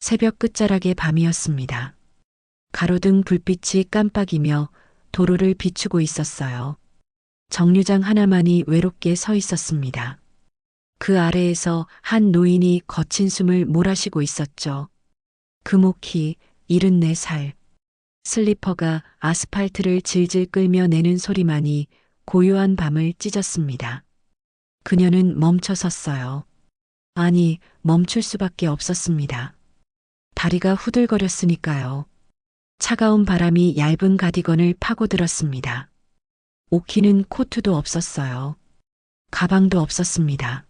새벽 끝자락의 밤이었습니다. 가로등 불빛이 깜빡이며 도로를 비추고 있었어요. 정류장 하나만이 외롭게 서 있었습니다. 그 아래에서 한 노인이 거친 숨을 몰아쉬고 있었죠. 금옥희 74살. 슬리퍼가 아스팔트를 질질 끌며 내는 소리만이 고요한 밤을 찢었습니다. 그녀는 멈춰 섰어요. 아니, 멈출 수밖에 없었습니다. 다리가 후들거렸으니까요. 차가운 바람이 얇은 가디건을 파고들었습니다. 오키는 코트도 없었어요. 가방도 없었습니다.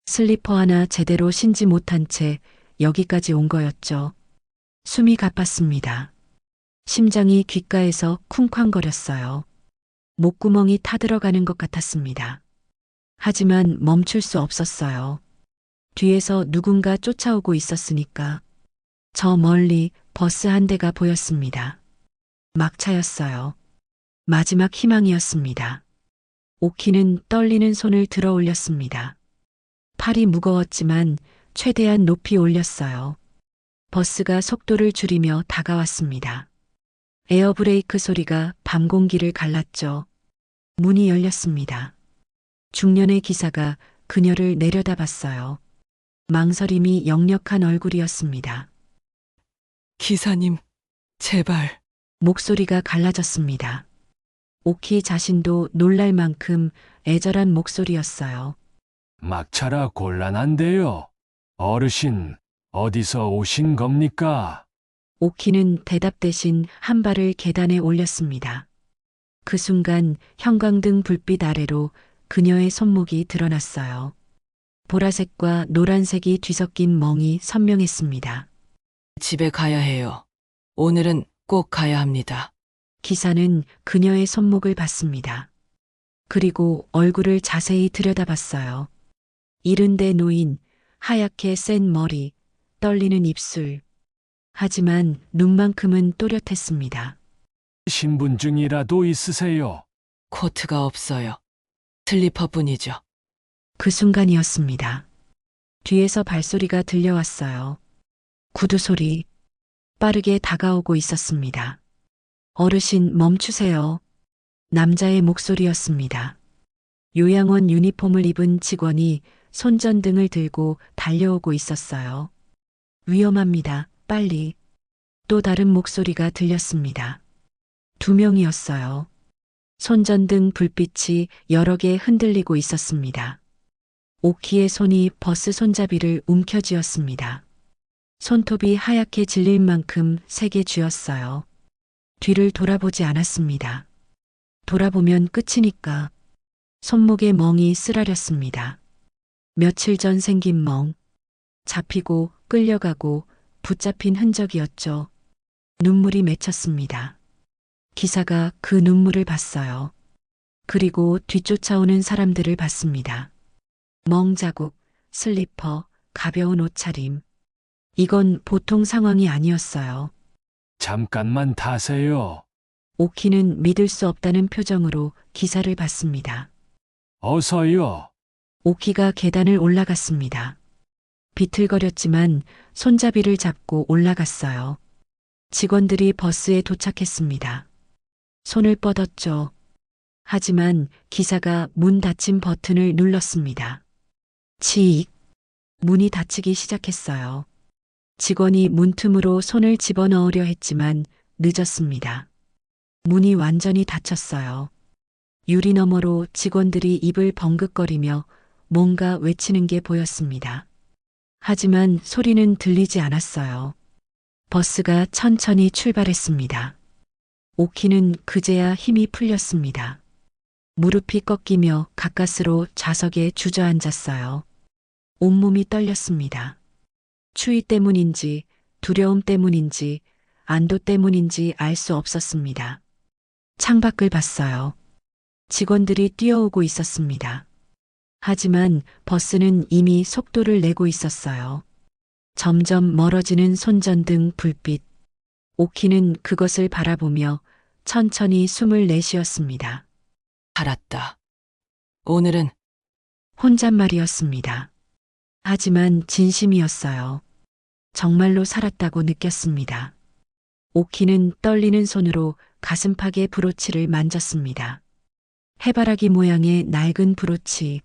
슬리퍼 하나 제대로 신지 못한 채 여기까지 온 거였죠. 숨이 가팠습니다. 심장이 귓가에서 쿵쾅거렸어요. 목구멍이 타들어가는 것 같았습니다. 하지만 멈출 수 없었어요. 뒤에서 누군가 쫓아오고 있었으니까. 저 멀리 버스 한 대가 보였습니다. 막차였어요. 마지막 희망이었습니다. 오키는 떨리는 손을 들어 올렸습니다. 팔이 무거웠지만 최대한 높이 올렸어요. 버스가 속도를 줄이며 다가왔습니다. 에어브레이크 소리가 밤 공기를 갈랐죠. 문이 열렸습니다. 중년의 기사가 그녀를 내려다봤어요. 망설임이 역력한 얼굴이었습니다. 기사님, 제발. 목소리가 갈라졌습니다. 오키 자신도 놀랄 만큼 애절한 목소리였어요. 막차라 곤란한데요. 어르신, 어디서 오신 겁니까? 오키는 대답 대신 한 발을 계단에 올렸습니다. 그 순간 형광등 불빛 아래로 그녀의 손목이 드러났어요. 보라색과 노란색이 뒤섞인 멍이 선명했습니다. 집에 가야 해요. 오늘은 꼭 가야 합니다. 기사는 그녀의 손목을 봤습니다. 그리고 얼굴을 자세히 들여다봤어요. 이른데 노인, 하얗게 센 머리, 떨리는 입술. 하지만 눈만큼은 또렷했습니다. 신분증이라도 있으세요? 코트가 없어요. 슬리퍼뿐이죠. 그 순간이었습니다. 뒤에서 발소리가 들려왔어요. 구두 소리. 빠르게 다가오고 있었습니다. 어르신 멈추세요. 남자의 목소리였습니다. 요양원 유니폼을 입은 직원이 손전등을 들고 달려오고 있었어요. 위험합니다. 빨리. 또 다른 목소리가 들렸습니다. 2명이었어요. 손전등 불빛이 여러 개 흔들리고 있었습니다. 오키의 손이 버스 손잡이를 움켜쥐었습니다. 손톱이 하얗게 질릴 만큼 세게 쥐었어요. 뒤를 돌아보지 않았습니다. 돌아보면 끝이니까. 손목에 멍이 쓰라렸습니다. 며칠 전 생긴 멍. 잡히고 끌려가고 붙잡힌 흔적이었죠. 눈물이 맺혔습니다. 기사가 그 눈물을 봤어요. 그리고 뒤쫓아오는 사람들을 봤습니다. 멍 자국, 슬리퍼, 가벼운 옷차림. 이건 보통 상황이 아니었어요. 잠깐만 타세요. 오키는 믿을 수 없다는 표정으로 기사를 봤습니다. 어서요. 오키가 계단을 올라갔습니다. 비틀거렸지만 손잡이를 잡고 올라갔어요. 직원들이 버스에 도착했습니다. 손을 뻗었죠. 하지만 기사가 문 닫힘 버튼을 눌렀습니다. 치익. 문이 닫히기 시작했어요. 직원이 문틈으로 손을 집어넣으려 했지만 늦었습니다. 문이 완전히 닫혔어요. 유리 너머로 직원들이 입을 벙긋거리며 뭔가 외치는 게 보였습니다. 하지만 소리는 들리지 않았어요. 버스가 천천히 출발했습니다. 오키는 그제야 힘이 풀렸습니다. 무릎이 꺾이며 가까스로 좌석에 주저앉았어요. 온몸이 떨렸습니다. 추위 때문인지 두려움 때문인지 안도 때문인지 알 수 없었습니다. 창밖을 봤어요. 직원들이 뛰어오고 있었습니다. 하지만 버스는 이미 속도를 내고 있었어요. 점점 멀어지는 손전등 불빛. 오키는 그것을 바라보며 천천히 숨을 내쉬었습니다. 알았다. 오늘은 혼잣말이었습니다. 하지만 진심이었어요. 정말로 살았다고 느꼈습니다. 오키는 떨리는 손으로 가슴팍의 브로치를 만졌습니다. 해바라기 모양의 낡은 브로치.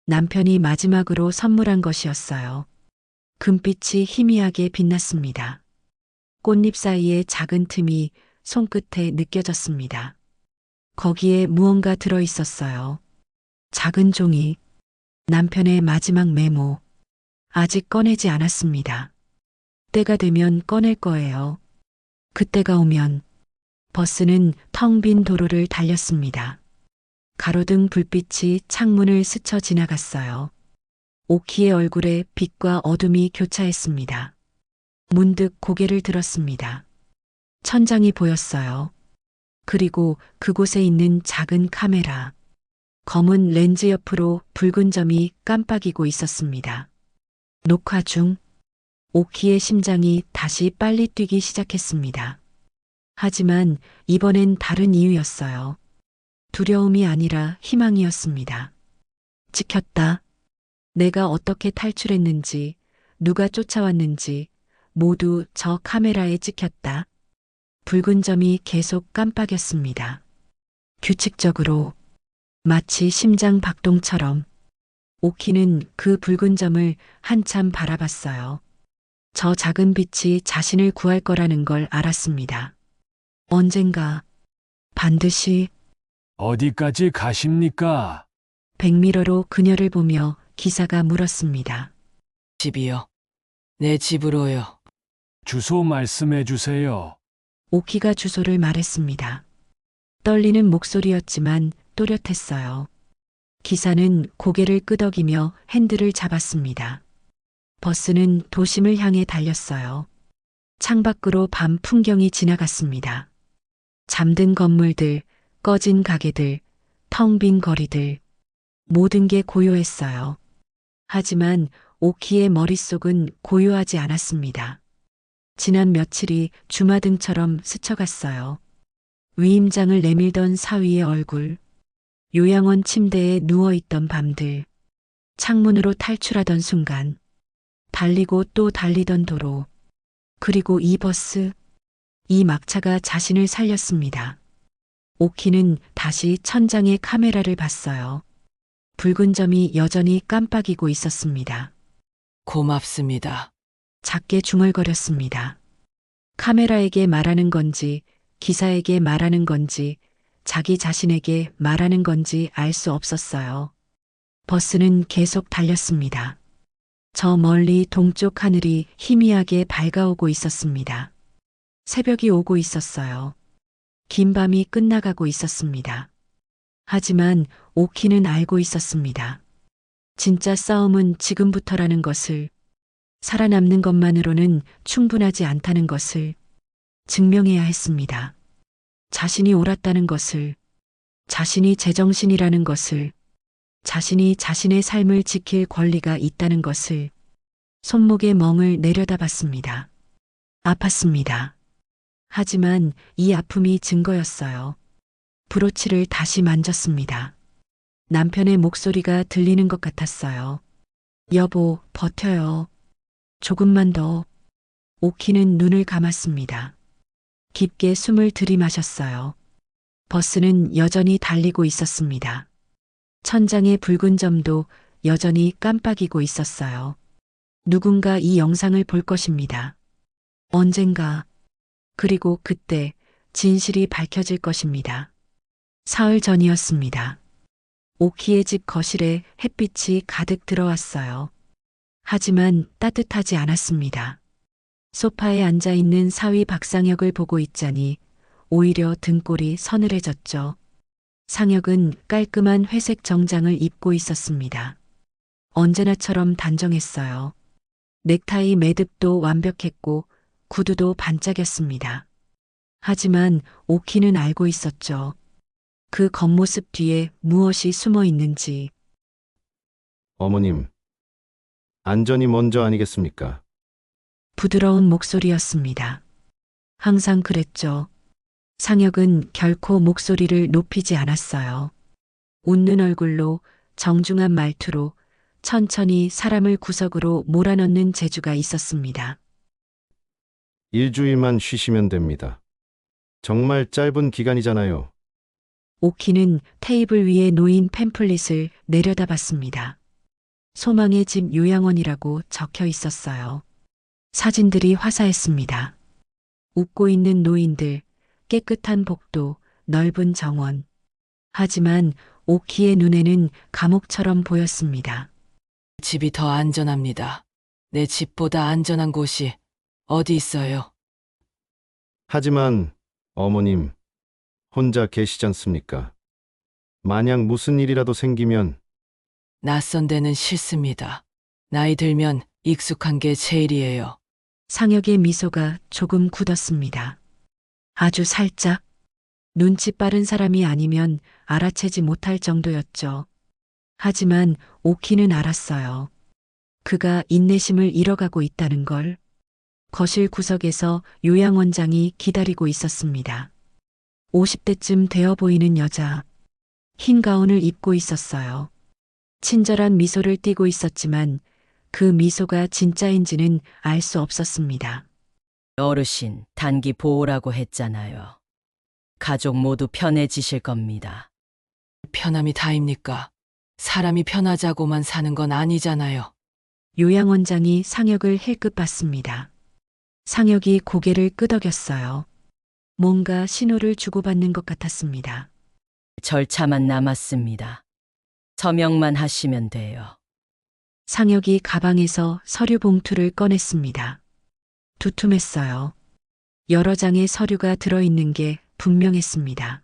남편이 마지막으로 선물한 것이었어요. 금빛이 희미하게 빛났습니다. 꽃잎 사이의 작은 틈이 손끝에 느껴졌습니다. 거기에 무언가 들어 있었어요. 작은 종이. 남편의 마지막 메모. 아직 꺼내지 않았습니다. 때가 되면 꺼낼 거예요. 그때가 오면. 버스는 텅 빈 도로를 달렸습니다. 가로등 불빛이 창문을 스쳐 지나갔어요. 오키의 얼굴에 빛과 어둠이 교차했습니다. 문득 고개를 들었습니다. 천장이 보였어요. 그리고 그곳에 있는 작은 카메라. 검은 렌즈 옆으로 붉은 점이 깜빡이고 있었습니다. 녹화 중. 오키의 심장이 다시 빨리 뛰기 시작했습니다. 하지만 이번엔 다른 이유였어요. 두려움이 아니라 희망이었습니다. 찍혔다. 내가 어떻게 탈출했는지, 누가 쫓아왔는지 모두 저 카메라에 찍혔다. 붉은 점이 계속 깜빡였습니다. 규칙적으로, 마치 심장 박동처럼. 오키는 그 붉은 점을 한참 바라봤어요. 저 작은 빛이 자신을 구할 거라는 걸 알았습니다. 언젠가, 반드시. 어디까지 가십니까? 백미러로 그녀를 보며 기사가 물었습니다. 집이요. 내 집으로요. 주소 말씀해 주세요. 오키가 주소를 말했습니다. 떨리는 목소리였지만 또렷했어요. 기사는 고개를 끄덕이며 핸들을 잡았습니다. 버스는 도심을 향해 달렸어요. 창밖으로 밤 풍경이 지나갔습니다. 잠든 건물들, 꺼진 가게들, 텅 빈 거리들. 모든 게 고요했어요. 하지만 오키의 머릿속은 고요하지 않았습니다. 지난 며칠이 주마등처럼 스쳐갔어요. 위임장을 내밀던 사위의 얼굴, 요양원 침대에 누워있던 밤들, 창문으로 탈출하던 순간, 달리고 또 달리던 도로, 그리고 이 버스, 이 막차가 자신을 살렸습니다. 오키는 다시 천장의 카메라를 봤어요. 붉은 점이 여전히 깜빡이고 있었습니다. 고맙습니다. 작게 중얼거렸습니다. 카메라에게 말하는 건지, 기사에게 말하는 건지, 자기 자신에게 말하는 건지 알 수 없었어요. 버스는 계속 달렸습니다. 저 멀리 동쪽 하늘이 희미하게 밝아오고 있었습니다. 새벽이 오고 있었어요. 긴 밤이 끝나가고 있었습니다. 하지만 오키는 알고 있었습니다. 진짜 싸움은 지금부터라는 것을, 살아남는 것만으로는 충분하지 않다는 것을 증명해야 했습니다. 자신이 옳았다는 것을, 자신이 제정신이라는 것을, 자신이 자신의 삶을 지킬 권리가 있다는 것을. 손목에 멍을 내려다봤습니다. 아팠습니다. 하지만 이 아픔이 증거였어요. 브로치를 다시 만졌습니다. 남편의 목소리가 들리는 것 같았어요. 여보, 버텨요. 조금만 더. 오키는 눈을 감았습니다. 깊게 숨을 들이마셨어요. 버스는 여전히 달리고 있었습니다. 천장의 붉은 점도 여전히 깜빡이고 있었어요. 누군가 이 영상을 볼 것입니다. 언젠가. 그리고 그때 진실이 밝혀질 것입니다. 사흘 전이었습니다. 오키의 집 거실에 햇빛이 가득 들어왔어요. 하지만 따뜻하지 않았습니다. 소파에 앉아 있는 사위 박상혁을 보고 있자니 오히려 등골이 서늘해졌죠. 상혁은 깔끔한 회색 정장을 입고 있었습니다. 언제나처럼 단정했어요. 넥타이 매듭도 완벽했고 구두도 반짝였습니다. 하지만 오키는 알고 있었죠. 그 겉모습 뒤에 무엇이 숨어 있는지. 어머님, 안전이 먼저 아니겠습니까? 부드러운 목소리였습니다. 항상 그랬죠. 상혁은 결코 목소리를 높이지 않았어요. 웃는 얼굴로, 정중한 말투로 천천히 사람을 구석으로 몰아넣는 재주가 있었습니다. 일주일만 쉬시면 됩니다. 정말 짧은 기간이잖아요. 오키는 테이블 위에 놓인 팸플릿을 내려다봤습니다. 소망의 집 요양원이라고 적혀 있었어요. 사진들이 화사했습니다. 웃고 있는 노인들, 깨끗한 복도, 넓은 정원. 하지만 오키의 눈에는 감옥처럼 보였습니다. 집이 더 안전합니다. 내 집보다 안전한 곳이 어디 있어요? 하지만 어머님, 혼자 계시지 않습니까? 만약 무슨 일이라도 생기면 낯선 데는 싫습니다. 나이 들면 익숙한 게 제일이에요. 상혁의 미소가 조금 굳었습니다. 아주 살짝. 눈치 빠른 사람이 아니면 알아채지 못할 정도였죠. 하지만 오키는 알았어요. 그가 인내심을 잃어가고 있다는 걸. 거실 구석에서 요양원장이 기다리고 있었습니다. 50대쯤 되어 보이는 여자. 흰 가운을 입고 있었어요. 친절한 미소를 띠고 있었지만 그 미소가 진짜인지는 알 수 없었습니다. 어르신, 단기 보호라고 했잖아요. 가족 모두 편해지실 겁니다. 편함이 다입니까? 사람이 편하자고만 사는 건 아니잖아요. 요양원장이 상혁을 힐끗 봤습니다. 상혁이 고개를 끄덕였어요. 뭔가 신호를 주고받는 것 같았습니다. 절차만 남았습니다. 서명만 하시면 돼요. 상혁이 가방에서 서류 봉투를 꺼냈습니다. 두툼했어요. 여러 장의 서류가 들어있는 게 분명했습니다.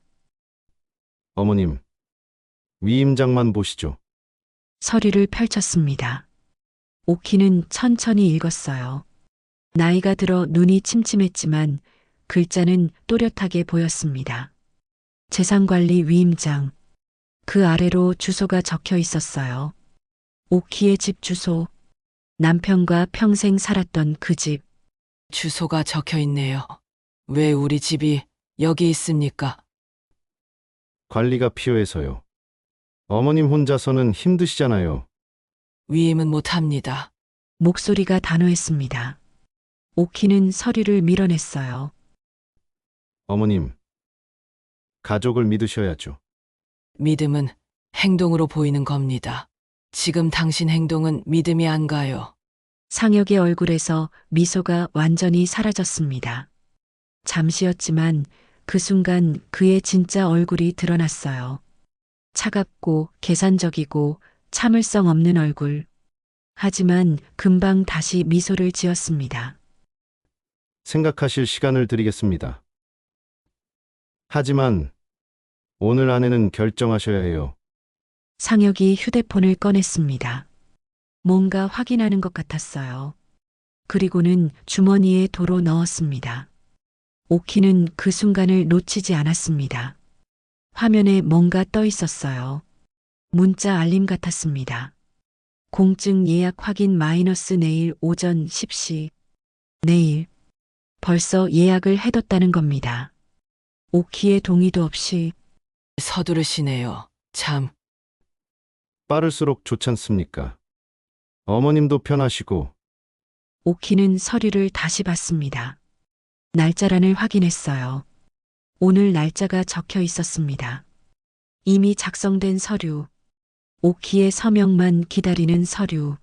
어머님, 위임장만 보시죠. 서류를 펼쳤습니다. 오키는 천천히 읽었어요. 나이가 들어 눈이 침침했지만 글자는 또렷하게 보였습니다. 재산관리 위임장. 그 아래로 주소가 적혀 있었어요. 오키의 집 주소. 남편과 평생 살았던 그 집. 주소가 적혀 있네요. 왜 우리 집이 여기 있습니까? 관리가 필요해서요. 어머님 혼자서는 힘드시잖아요. 위임은 못합니다. 목소리가 단호했습니다. 오키는 서류를 밀어냈어요. 어머님, 가족을 믿으셔야죠. 믿음은 행동으로 보이는 겁니다. 지금 당신 행동은 믿음이 안 가요. 상혁의 얼굴에서 미소가 완전히 사라졌습니다. 잠시였지만 그 순간 그의 진짜 얼굴이 드러났어요. 차갑고 계산적이고 참을성 없는 얼굴. 하지만 금방 다시 미소를 지었습니다. 생각하실 시간을 드리겠습니다. 하지만 오늘 안에는 결정하셔야 해요. 상혁이 휴대폰을 꺼냈습니다. 뭔가 확인하는 것 같았어요. 그리고는 주머니에 도로 넣었습니다. 오키는 그 순간을 놓치지 않았습니다. 화면에 뭔가 떠 있었어요. 문자 알림 같았습니다. 공증 예약 확인 마이너스 내일 오전 10시. 내일. 벌써 예약을 해뒀다는 겁니다. 오키의 동의도 없이. 서두르시네요. 참. 빠를수록 좋지 않습니까? 어머님도 편하시고 오키는 서류를 다시 봤습니다. 날짜란을 확인했어요. 오늘 날짜가 적혀 있었습니다. 이미 작성된 서류. 오키의 서명만 기다리는 서류.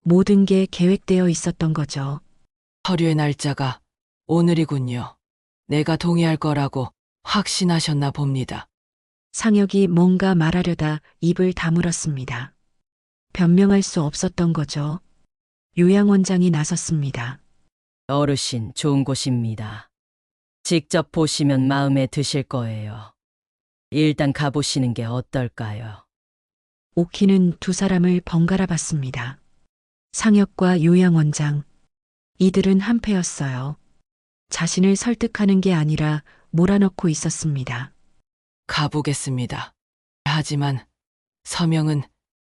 모든 게 계획되어 있었던 거죠. 서류의 날짜가 오늘이군요. 내가 동의할 거라고 확신하셨나 봅니다. 상혁이 뭔가 말하려다 입을 다물었습니다. 변명할 수 없었던 거죠. 요양원장이 나섰습니다. 어르신, 좋은 곳입니다. 직접 보시면 마음에 드실 거예요. 일단 가보시는 게 어떨까요? 오키는 두 사람을 번갈아 봤습니다. 상혁과 요양원장. 이들은 한패였어요. 자신을 설득하는 게 아니라 몰아넣고 있었습니다. 가보겠습니다. 하지만 서명은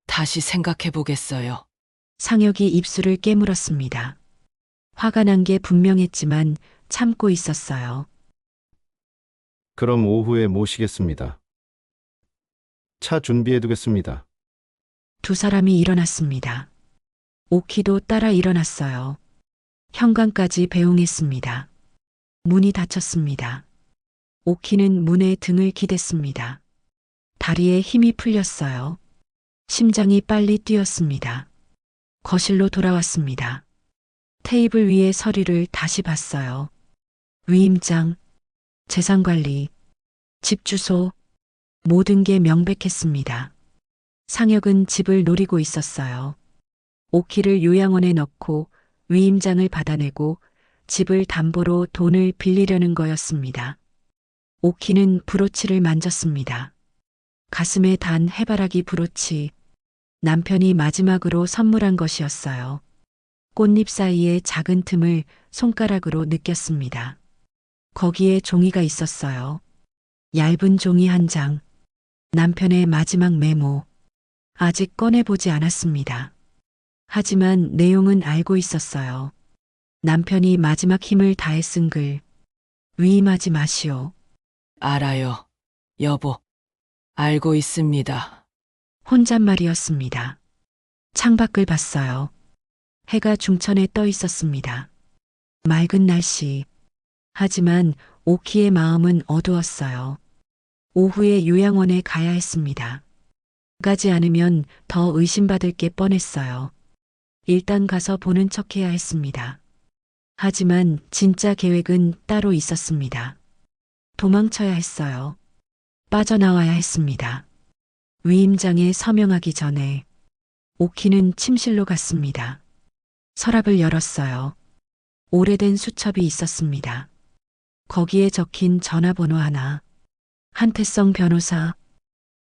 다시 생각해 보겠어요. 상혁이 입술을 깨물었습니다. 화가 난 게 분명했지만 참고 있었어요. 그럼 오후에 모시겠습니다. 차 준비해 두겠습니다. 두 사람이 일어났습니다. 오키도 따라 일어났어요. 현관까지 배웅했습니다. 문이 닫혔습니다. 오키는 문에 등을 기댔습니다. 다리에 힘이 풀렸어요. 심장이 빨리 뛰었습니다. 거실로 돌아왔습니다. 테이블 위에 서류를 다시 봤어요. 위임장, 재산관리, 집 주소, 모든 게 명백했습니다. 상혁은 집을 노리고 있었어요. 오키를 요양원에 넣고 위임장을 받아내고 집을 담보로 돈을 빌리려는 거였습니다. 오키는 브로치를 만졌습니다. 가슴에 단 해바라기 브로치, 남편이 마지막으로 선물한 것이었어요. 꽃잎 사이에 작은 틈을 손가락으로 느꼈습니다. 거기에 종이가 있었어요. 얇은 종이 한 장, 남편의 마지막 메모. 아직 꺼내보지 않았습니다. 하지만 내용은 알고 있었어요. 남편이 마지막 힘을 다해 쓴 글. 위임하지 마시오. 알아요. 여보. 알고 있습니다. 혼잣말이었습니다. 창밖을 봤어요. 해가 중천에 떠 있었습니다. 맑은 날씨. 하지만 오키의 마음은 어두웠어요. 오후에 요양원에 가야 했습니다. 가지 않으면 더 의심받을 게 뻔했어요. 일단 가서 보는 척 해야 했습니다. 하지만 진짜 계획은 따로 있었습니다. 도망쳐야 했어요. 빠져나와야 했습니다. 위임장에 서명하기 전에 오키는 침실로 갔습니다. 서랍을 열었어요. 오래된 수첩이 있었습니다. 거기에 적힌 전화번호 하나. 한태성 변호사.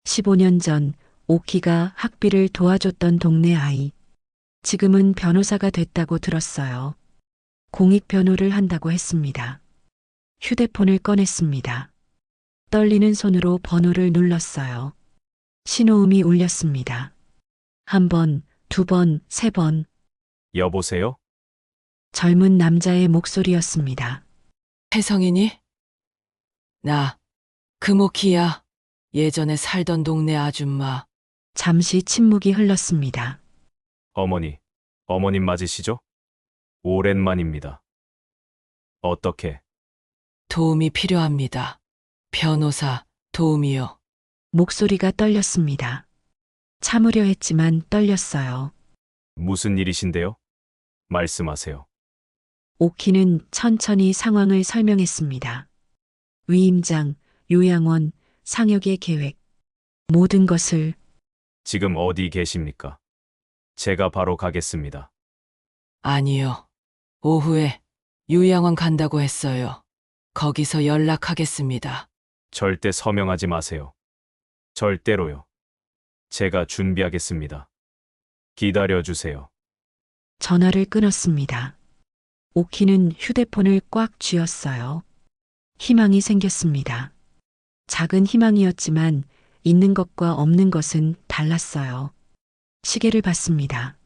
15년 전 오키가 학비를 도와줬던 동네 아이. 지금은 변호사가 됐다고 들었어요. 공익 변호를 한다고 했습니다. 휴대폰을 꺼냈습니다. 떨리는 손으로 번호를 눌렀어요. 신호음이 울렸습니다. 한 번, 두 번, 세 번. 여보세요? 젊은 남자의 목소리였습니다. 혜성이니? 나, 금오키야. 예전에 살던 동네 아줌마. 잠시 침묵이 흘렀습니다. 어머님 맞으시죠? 오랜만입니다. 어떻게? 도움이 필요합니다. 변호사, 도움이요. 목소리가 떨렸습니다. 참으려 했지만 떨렸어요. 무슨 일이신데요? 말씀하세요. 오키는 천천히 상황을 설명했습니다. 위임장, 요양원, 상혁의 계획, 모든 것을. 지금 어디 계십니까? 제가 바로 가겠습니다. 아니요. 오후에 요양원 간다고 했어요. 거기서 연락하겠습니다. 절대 서명하지 마세요. 절대로요. 제가 준비하겠습니다. 기다려주세요. 전화를 끊었습니다. 오키는 휴대폰을 꽉 쥐었어요. 희망이 생겼습니다. 작은 희망이었지만 있는 것과 없는 것은 달랐어요. 시계를 봤습니다.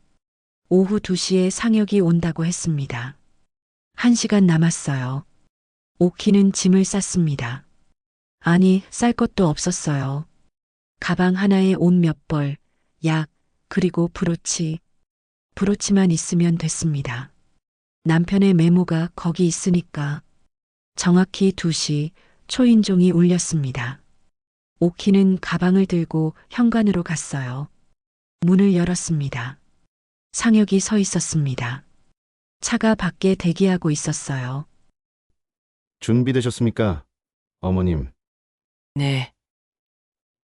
오후 2시에 상혁이 온다고 했습니다. 1시간 남았어요. 오키는 짐을 쌌습니다. 아니, 쌀 것도 없었어요. 가방 하나에 옷 몇 벌, 약, 그리고 브로치. 브로치만 있으면 됐습니다. 남편의 메모가 거기 있으니까. 정확히 2시 초인종이 울렸습니다. 오키는 가방을 들고 현관으로 갔어요. 문을 열었습니다. 상혁이 서 있었습니다. 차가 밖에 대기하고 있었어요. 준비되셨습니까? 어머님. 네.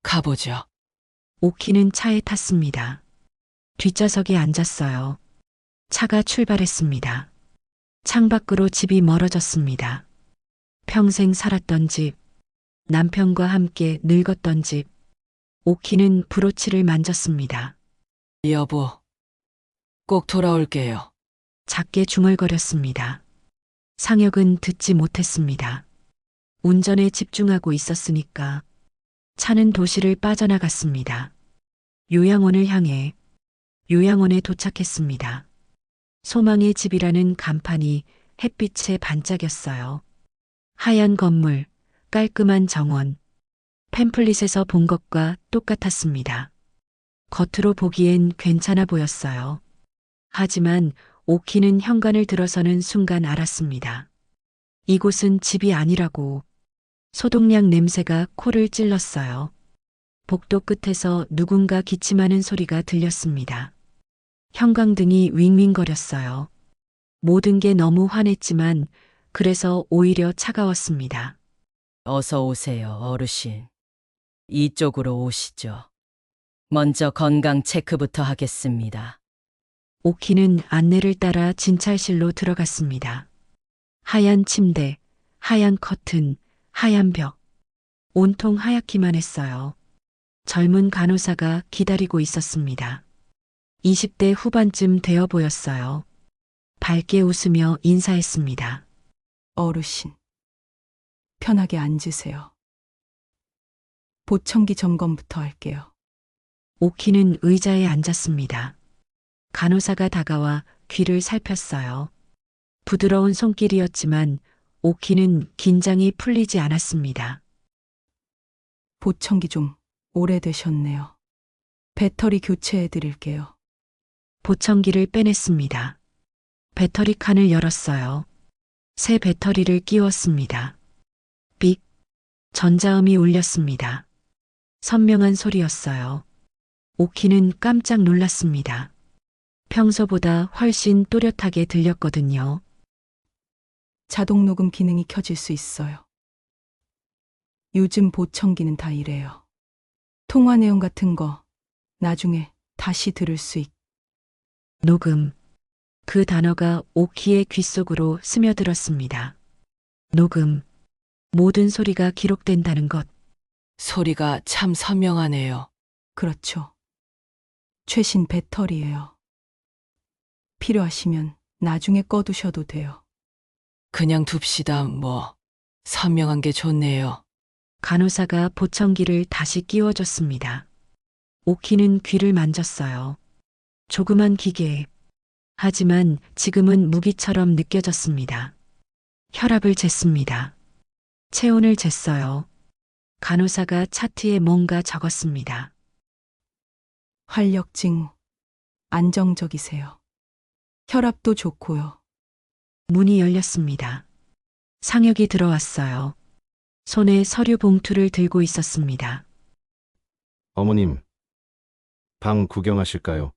가보죠. 오키는 차에 탔습니다. 뒷좌석에 앉았어요. 차가 출발했습니다. 창밖으로 집이 멀어졌습니다. 평생 살았던 집, 남편과 함께 늙었던 집. 오키는 브로치를 만졌습니다. 여보. 꼭 돌아올게요. 작게 중얼거렸습니다. 상혁은 듣지 못했습니다. 운전에 집중하고 있었으니까. 차는 도시를 빠져나갔습니다. 요양원을 향해. 요양원에 도착했습니다. 소망의 집이라는 간판이 햇빛에 반짝였어요. 하얀 건물, 깔끔한 정원. 팸플릿에서 본 것과 똑같았습니다. 겉으로 보기엔 괜찮아 보였어요. 하지만 오키는 현관을 들어서는 순간 알았습니다. 이곳은 집이 아니라고. 소독약 냄새가 코를 찔렀어요. 복도 끝에서 누군가 기침하는 소리가 들렸습니다. 형광등이 윙윙거렸어요. 모든 게 너무 환했지만 그래서 오히려 차가웠습니다. 어서 오세요, 어르신. 이쪽으로 오시죠. 먼저 건강 체크부터 하겠습니다. 오키는 안내를 따라 진찰실로 들어갔습니다. 하얀 침대, 하얀 커튼, 하얀 벽. 온통 하얗기만 했어요. 젊은 간호사가 기다리고 있었습니다. 20대 후반쯤 되어 보였어요. 밝게 웃으며 인사했습니다. 어르신, 편하게 앉으세요. 보청기 점검부터 할게요. 오키는 의자에 앉았습니다. 간호사가 다가와 귀를 살폈어요. 부드러운 손길이었지만 오키는 긴장이 풀리지 않았습니다. 보청기 좀 오래되셨네요. 배터리 교체해 드릴게요. 보청기를 빼냈습니다. 배터리 칸을 열었어요. 새 배터리를 끼웠습니다. 삑! 전자음이 울렸습니다. 선명한 소리였어요. 오키는 깜짝 놀랐습니다. 평소보다 훨씬 또렷하게 들렸거든요. 자동 녹음 기능이 켜질 수 있어요. 요즘 보청기는 다 이래요. 통화 내용 같은 거 나중에 다시 들을 수 있. 녹음. 그 단어가 오키의 귓속으로 스며들었습니다. 녹음. 모든 소리가 기록된다는 것. 소리가 참 선명하네요. 그렇죠. 최신 배터리예요. 필요하시면 나중에 꺼두셔도 돼요. 그냥 둡시다, 뭐. 선명한 게 좋네요. 간호사가 보청기를 다시 끼워줬습니다. 오키는 귀를 만졌어요. 조그만 기계. 하지만 지금은 무기처럼 느껴졌습니다. 혈압을 쟀습니다. 체온을 쟀어요. 간호사가 차트에 뭔가 적었습니다. 활력 징후. 안정적이세요. 혈압도 좋고요. 문이 열렸습니다. 상혁이 들어왔어요. 손에 서류 봉투를 들고 있었습니다. 어머님, 방 구경하실까요?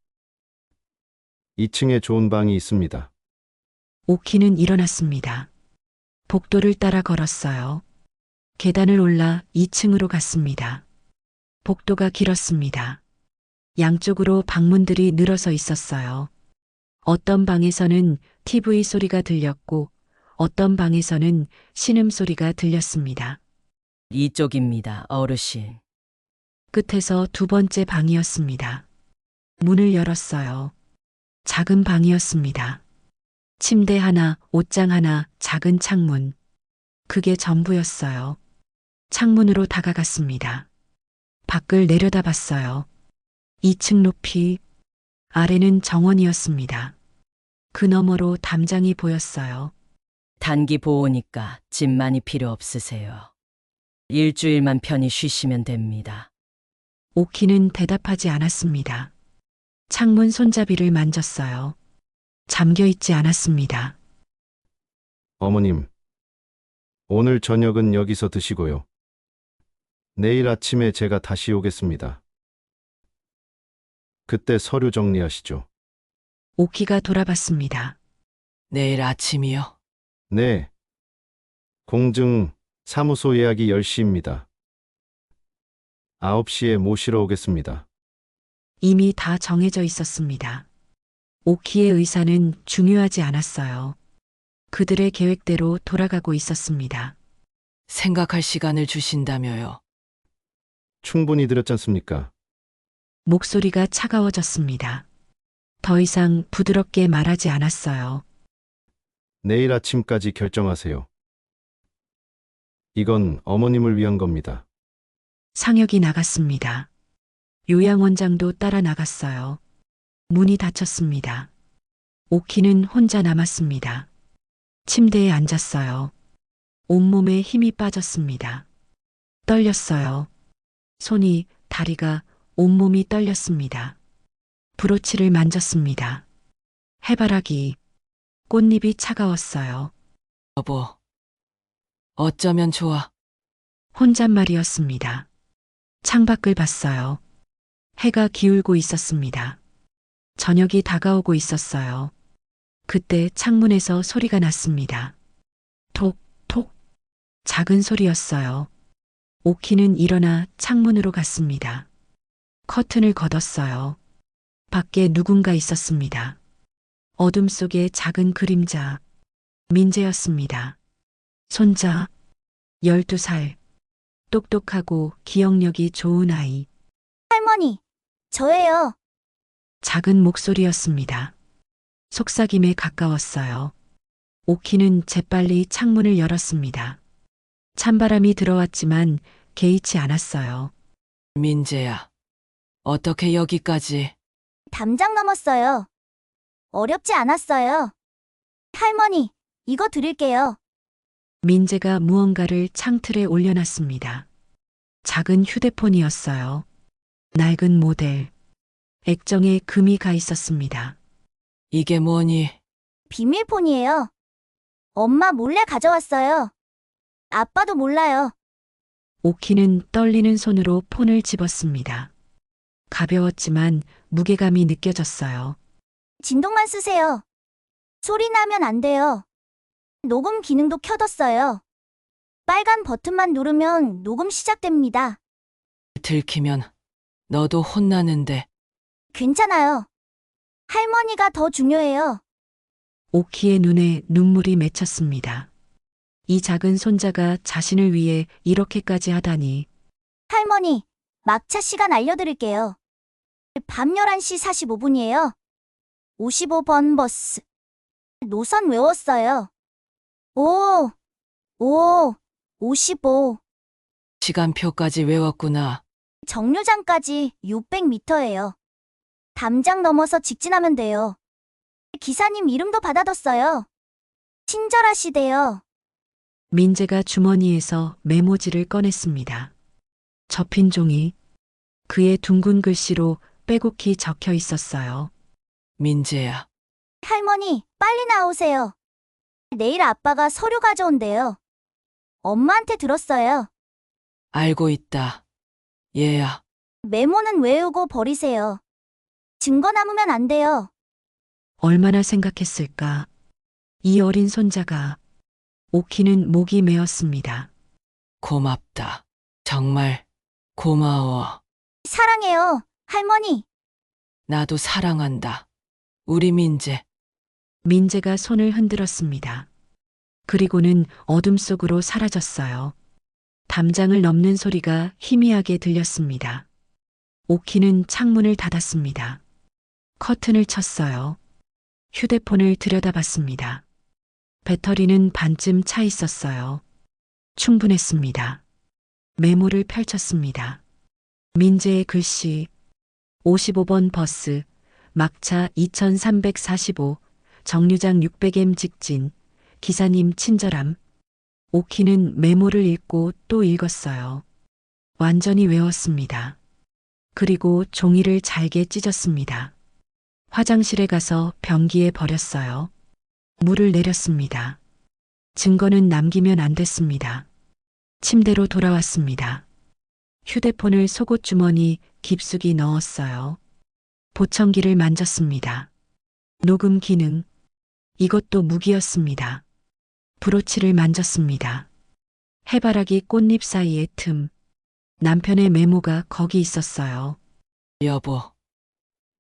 2층에 좋은 방이 있습니다. 오키는 일어났습니다. 복도를 따라 걸었어요. 계단을 올라 2층으로 갔습니다. 복도가 길었습니다. 양쪽으로 방문들이 늘어서 있었어요. 어떤 방에서는 TV 소리가 들렸고 어떤 방에서는 신음소리가 들렸습니다. 이쪽입니다, 어르신. 끝에서 두 번째 방이었습니다. 문을 열었어요. 작은 방이었습니다. 침대 하나, 옷장 하나, 작은 창문. 그게 전부였어요. 창문으로 다가갔습니다. 밖을 내려다봤어요. 2층 높이, 아래는 정원이었습니다. 그 너머로 담장이 보였어요. 단기 보호니까 짐 많이 필요 없으세요. 일주일만 편히 쉬시면 됩니다. 오키는 대답하지 않았습니다. 창문 손잡이를 만졌어요. 잠겨 있지 않았습니다. 어머님, 오늘 저녁은 여기서 드시고요. 내일 아침에 제가 다시 오겠습니다. 그때 서류 정리하시죠. 오키가 돌아봤습니다. 내일 아침이요. 네. 공증 사무소 예약이 10시입니다. 9시에 모시러 오겠습니다. 이미 다 정해져 있었습니다. 오키의 의사는 중요하지 않았어요. 그들의 계획대로 돌아가고 있었습니다. 생각할 시간을 주신다며요. 충분히 드렸지 않습니까? 목소리가 차가워졌습니다. 더 이상 부드럽게 말하지 않았어요. 내일 아침까지 결정하세요. 이건 어머님을 위한 겁니다. 상혁이 나갔습니다. 요양원장도 따라 나갔어요. 문이 닫혔습니다. 오키는 혼자 남았습니다. 침대에 앉았어요. 온몸에 힘이 빠졌습니다. 떨렸어요. 손이, 다리가, 온몸이 떨렸습니다. 브로치를 만졌습니다. 해바라기, 꽃잎이 차가웠어요. 여보, 어쩌면 좋아. 혼잣말이었습니다. 창밖을 봤어요. 해가 기울고 있었습니다. 저녁이 다가오고 있었어요. 그때 창문에서 소리가 났습니다. 톡, 톡. 작은 소리였어요. 오키는 일어나 창문으로 갔습니다. 커튼을 걷었어요. 밖에 누군가 있었습니다. 어둠 속에 작은 그림자. 민재였습니다. 손자. 12살. 똑똑하고 기억력이 좋은 아이. 할머니, 저예요. 작은 목소리였습니다. 속삭임에 가까웠어요. 오키는 재빨리 창문을 열었습니다. 찬바람이 들어왔지만 개의치 않았어요. 민재야, 어떻게 여기까지? 담장 넘었어요. 어렵지 않았어요. 할머니, 이거 드릴게요. 민재가 무언가를 창틀에 올려놨습니다. 작은 휴대폰이었어요. 낡은 모델. 액정에 금이 가 있었습니다. 이게 뭐니? 비밀폰이에요. 엄마 몰래 가져왔어요. 아빠도 몰라요. 오키는 떨리는 손으로 폰을 집었습니다. 가벼웠지만 무게감이 느껴졌어요. 진동만 쓰세요. 소리 나면 안 돼요. 녹음 기능도 켜뒀어요. 빨간 버튼만 누르면 녹음 시작됩니다. 들키면 너도 혼나는데. 괜찮아요. 할머니가 더 중요해요. 오키의 눈에 눈물이 맺혔습니다. 이 작은 손자가 자신을 위해 이렇게까지 하다니. 할머니, 막차 시간 알려드릴게요. 밤 11시 45분이에요. 55번 버스. 노선 외웠어요. 55. 시간표까지 외웠구나. 정류장까지 600m예요. 담장 넘어서 직진하면 돼요. 기사님 이름도 받아뒀어요. 친절하시대요. 민재가 주머니에서 메모지를 꺼냈습니다. 접힌 종이. 그의 둥근 글씨로 빼곡히 적혀 있었어요. 민재야, 할머니, 빨리 나오세요. 내일 아빠가 서류 가져온대요. 엄마한테 들었어요. 알고 있다. 얘야, 메모는 외우고 버리세요. 증거 남으면 안 돼요. 얼마나 생각했을까. 이 어린 손자가. 오키는 목이 메었습니다. 고맙다. 정말 고마워. 사랑해요, 할머니. 나도 사랑한다. 우리 민재. 민재가 손을 흔들었습니다. 그리고는 어둠 속으로 사라졌어요. 담장을 넘는 소리가 희미하게 들렸습니다. 오키는 창문을 닫았습니다. 커튼을 쳤어요. 휴대폰을 들여다봤습니다. 배터리는 반쯤 차 있었어요. 충분했습니다. 메모를 펼쳤습니다. 민재의 글씨. 55번 버스. 막차 2345. 정류장 600m 직진. 기사님 친절함. 오키는 메모를 읽고 또 읽었어요. 완전히 외웠습니다. 그리고 종이를 잘게 찢었습니다. 화장실에 가서 변기에 버렸어요. 물을 내렸습니다. 증거는 남기면 안 됐습니다. 침대로 돌아왔습니다. 휴대폰을 속옷 주머니 깊숙이 넣었어요. 보청기를 만졌습니다. 녹음 기능. 이것도 무기였습니다. 브로치를 만졌습니다. 해바라기 꽃잎 사이의 틈. 남편의 메모가 거기 있었어요. 여보,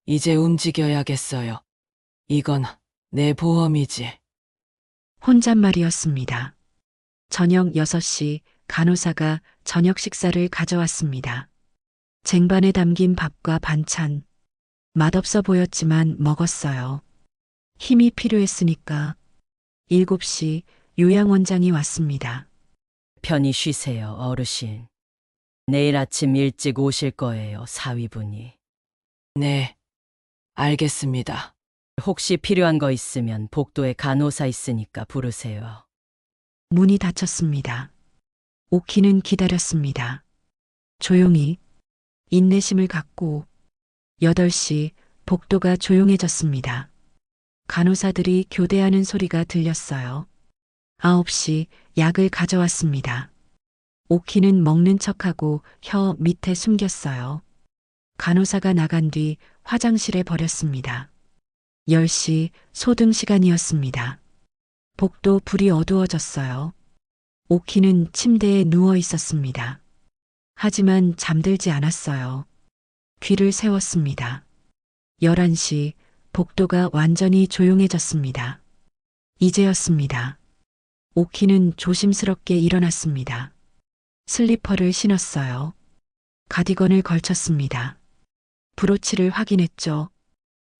이제 움직여야겠어요. 이건 내 보험이지. 혼잣말이었습니다. 저녁 6시 간호사가 저녁 식사를 가져왔습니다. 쟁반에 담긴 밥과 반찬. 맛없어 보였지만 먹었어요. 힘이 필요했으니까. 7시 요양원장이 왔습니다. 편히 쉬세요, 어르신. 내일 아침 일찍 오실 거예요, 사위분이. 네, 알겠습니다. 혹시 필요한 거 있으면 복도에 간호사 있으니까 부르세요. 문이 닫혔습니다. 오키는 기다렸습니다. 조용히, 인내심을 갖고. 8시 복도가 조용해졌습니다. 간호사들이 교대하는 소리가 들렸어요. 9시 약을 가져왔습니다. 오키는 먹는 척하고 혀 밑에 숨겼어요. 간호사가 나간 뒤 화장실에 버렸습니다. 10시 소등 시간이었습니다. 복도 불이 어두워졌어요. 오키는 침대에 누워 있었습니다. 하지만 잠들지 않았어요. 귀를 세웠습니다. 11시 복도가 완전히 조용해졌습니다. 이제였습니다. 오키는 조심스럽게 일어났습니다. 슬리퍼를 신었어요. 가디건을 걸쳤습니다. 브로치를 확인했죠.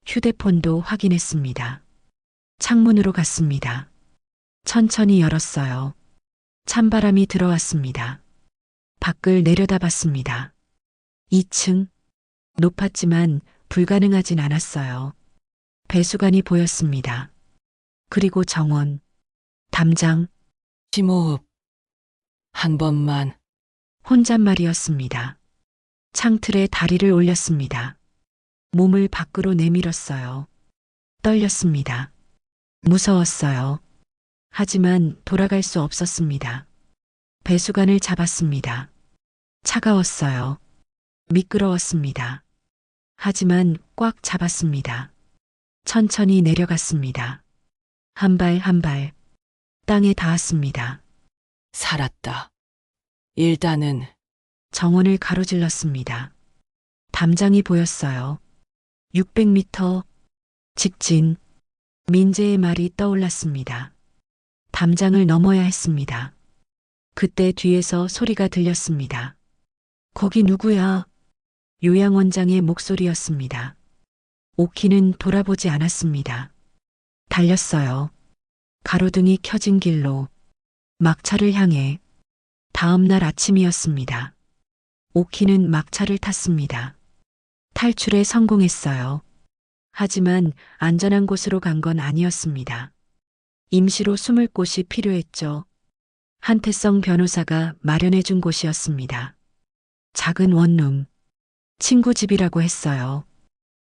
휴대폰도 확인했습니다. 창문으로 갔습니다. 천천히 열었어요. 찬바람이 들어왔습니다. 밖을 내려다봤습니다. 2층. 높았지만 불가능하진 않았어요. 배수관이 보였습니다. 그리고 정원, 담장, 심호흡. 한 번만. 혼잣말이었습니다. 창틀에 다리를 올렸습니다. 몸을 밖으로 내밀었어요. 떨렸습니다. 무서웠어요. 하지만 돌아갈 수 없었습니다. 배수관을 잡았습니다. 차가웠어요. 미끄러웠습니다. 하지만 꽉 잡았습니다. 천천히 내려갔습니다. 한 발 한 발. 땅에 닿았습니다. 살았다. 일단은 정원을 가로질렀습니다. 담장이 보였어요. 600m. 직진. 민재의 말이 떠올랐습니다. 담장을 넘어야 했습니다. 그때 뒤에서 소리가 들렸습니다. 거기 누구야? 요양원장의 목소리였습니다. 오키는 돌아보지 않았습니다. 달렸어요. 가로등이 켜진 길로. 막차를 향해. 다음 날 아침이었습니다. 오키는 막차를 탔습니다. 탈출에 성공했어요. 하지만 안전한 곳으로 간 건 아니었습니다. 임시로 숨을 곳이 필요했죠. 한태성 변호사가 마련해 준 곳이었습니다. 작은 원룸. 친구 집이라고 했어요.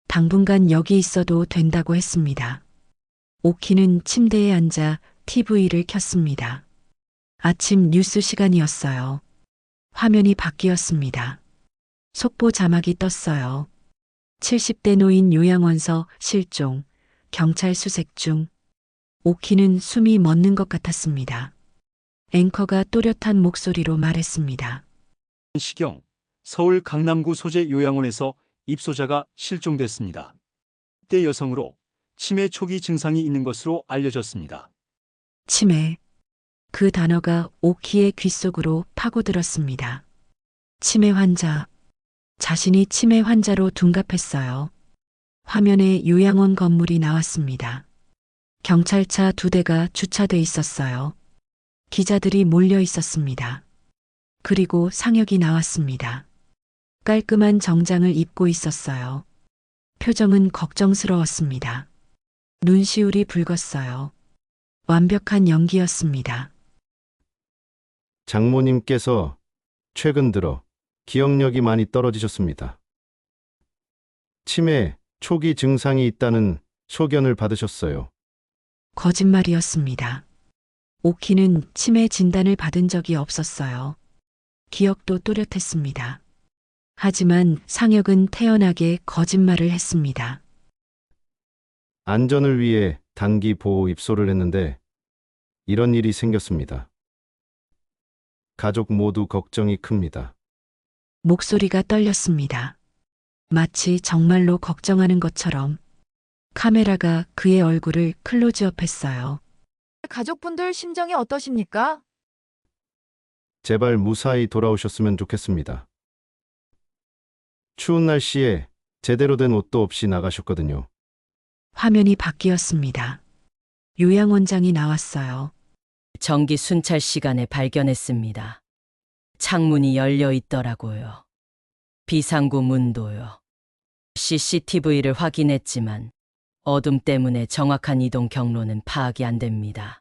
당분간 여기 있어도 된다고 했습니다. 오키는 침대에 앉아 TV를 켰습니다. 아침 뉴스 시간이었어요. 화면이 바뀌었습니다. 속보 자막이 떴어요. 70대 노인 요양원서 실종, 경찰 수색 중. 오키는 숨이 멎는 것 같았습니다. 앵커가 또렷한 목소리로 말했습니다. 시경, 서울 강남구 소재 요양원에서 입소자가 실종됐습니다. 때 여성으로 치매 초기 증상이 있는 것으로 알려졌습니다. 치매. 그 단어가 오키의 귓속으로 파고들었습니다. 치매 환자. 자신이 치매 환자로 둔갑했어요. 화면에 요양원 건물이 나왔습니다. 경찰차 2대가 주차돼 있었어요. 기자들이 몰려 있었습니다. 그리고 상혁이 나왔습니다. 깔끔한 정장을 입고 있었어요. 표정은 걱정스러웠습니다. 눈시울이 붉었어요. 완벽한 연기였습니다. 장모님께서 최근 들어 기억력이 많이 떨어지셨습니다. 치매 초기 증상이 있다는 소견을 받으셨어요. 거짓말이었습니다. 오키는 치매 진단을 받은 적이 없었어요. 기억도 또렷했습니다. 하지만 상혁은 태연하게 거짓말을 했습니다. 안전을 위해 단기 보호 입소를 했는데 이런 일이 생겼습니다. 가족 모두 걱정이 큽니다. 목소리가 떨렸습니다. 마치 정말로 걱정하는 것처럼. 카메라가 그의 얼굴을 클로즈업했어요. 가족분들 심정이 어떠십니까? 제발 무사히 돌아오셨으면 좋겠습니다. 추운 날씨에 제대로 된 옷도 없이 나가셨거든요. 화면이 바뀌었습니다. 요양원장이 나왔어요. 정기 순찰 시간에 발견했습니다. 창문이 열려 있더라고요. 비상구 문도요. CCTV를 확인했지만 어둠 때문에 정확한 이동 경로는 파악이 안 됩니다.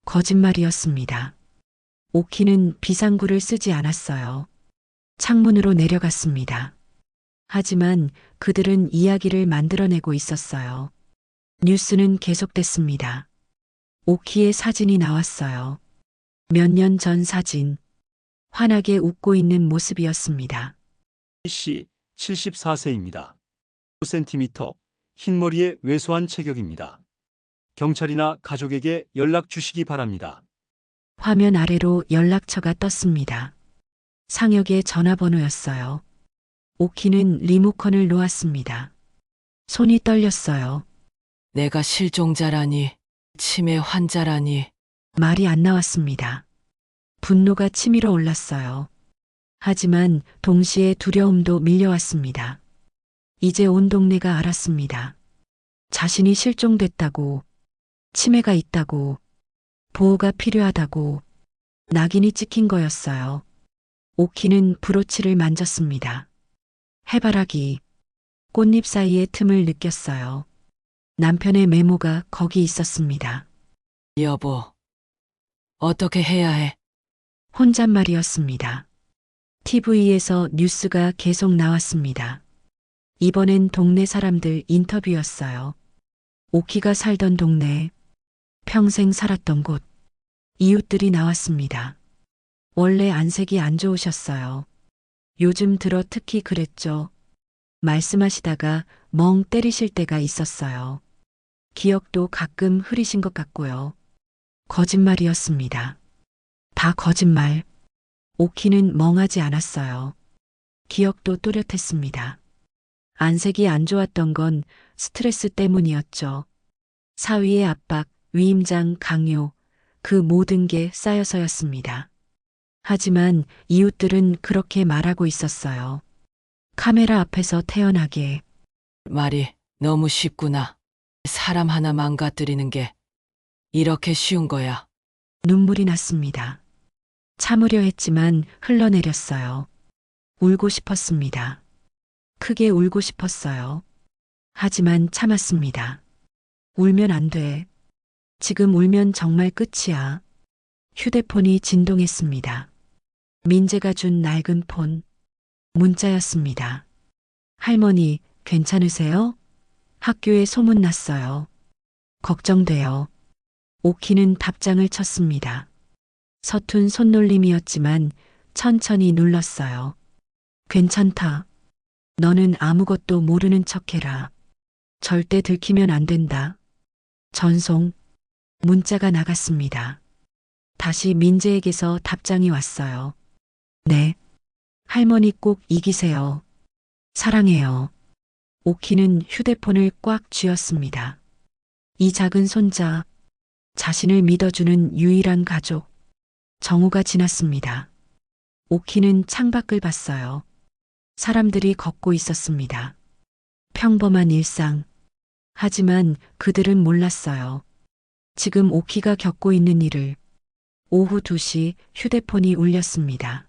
거짓말이었습니다. 오키는 비상구를 쓰지 않았어요. 창문으로 내려갔습니다. 하지만 그들은 이야기를 만들어내고 있었어요. 뉴스는 계속됐습니다. 오키의 사진이 나왔어요. 몇 년 전 사진. 환하게 웃고 있는 모습이었습니다. 씨 74세입니다. 5cm, 흰머리에 왜소한 체격입니다. 경찰이나 가족에게 연락 주시기 바랍니다. 화면 아래로 연락처가 떴습니다. 상혁의 전화번호였어요. 오키는 리모컨을 놓았습니다. 손이 떨렸어요. 내가 실종자라니, 치매 환자라니. 말이 안 나왔습니다. 분노가 치밀어 올랐어요. 하지만 동시에 두려움도 밀려왔습니다. 이제 온 동네가 알았습니다. 자신이 실종됐다고, 치매가 있다고, 보호가 필요하다고, 낙인이 찍힌 거였어요. 오키는 브로치를 만졌습니다. 해바라기, 꽃잎 사이의 틈을 느꼈어요. 남편의 메모가 거기 있었습니다. 여보, 어떻게 해야 해? 혼잣말이었습니다. TV에서 뉴스가 계속 나왔습니다. 이번엔 동네 사람들 인터뷰였어요. 오키가 살던 동네, 평생 살았던 곳, 이웃들이 나왔습니다. 원래 안색이 안 좋으셨어요. 요즘 들어 특히 그랬죠. 말씀하시다가 멍 때리실 때가 있었어요. 기억도 가끔 흐리신 것 같고요. 거짓말이었습니다. 다 거짓말. 오키는 멍하지 않았어요. 기억도 또렷했습니다. 안색이 안 좋았던 건 스트레스 때문이었죠. 사위의 압박, 위임장 강요, 그 모든 게 쌓여서였습니다. 하지만 이웃들은 그렇게 말하고 있었어요. 카메라 앞에서 태어나게. 말이 너무 쉽구나. 사람 하나 망가뜨리는 게 이렇게 쉬운 거야. 눈물이 났습니다. 참으려 했지만 흘러내렸어요. 울고 싶었습니다. 크게 울고 싶었어요. 하지만 참았습니다. 울면 안 돼. 지금 울면 정말 끝이야. 휴대폰이 진동했습니다. 민재가 준 낡은 폰. 문자였습니다. 할머니, 괜찮으세요? 학교에 소문났어요. 걱정돼요. 오키는 답장을 쳤습니다. 서툰 손놀림이었지만 천천히 눌렀어요. 괜찮다. 너는 아무것도 모르는 척해라. 절대 들키면 안 된다. 전송. 문자가 나갔습니다. 다시 민재에게서 답장이 왔어요. 네. 할머니 꼭 이기세요. 사랑해요. 오키는 휴대폰을 꽉 쥐었습니다. 이 작은 손자, 자신을 믿어주는 유일한 가족. 정오가 지났습니다. 오키는 창밖을 봤어요. 사람들이 걷고 있었습니다. 평범한 일상. 하지만 그들은 몰랐어요. 지금 오키가 겪고 있는 일을. 오후 2시 휴대폰이 울렸습니다.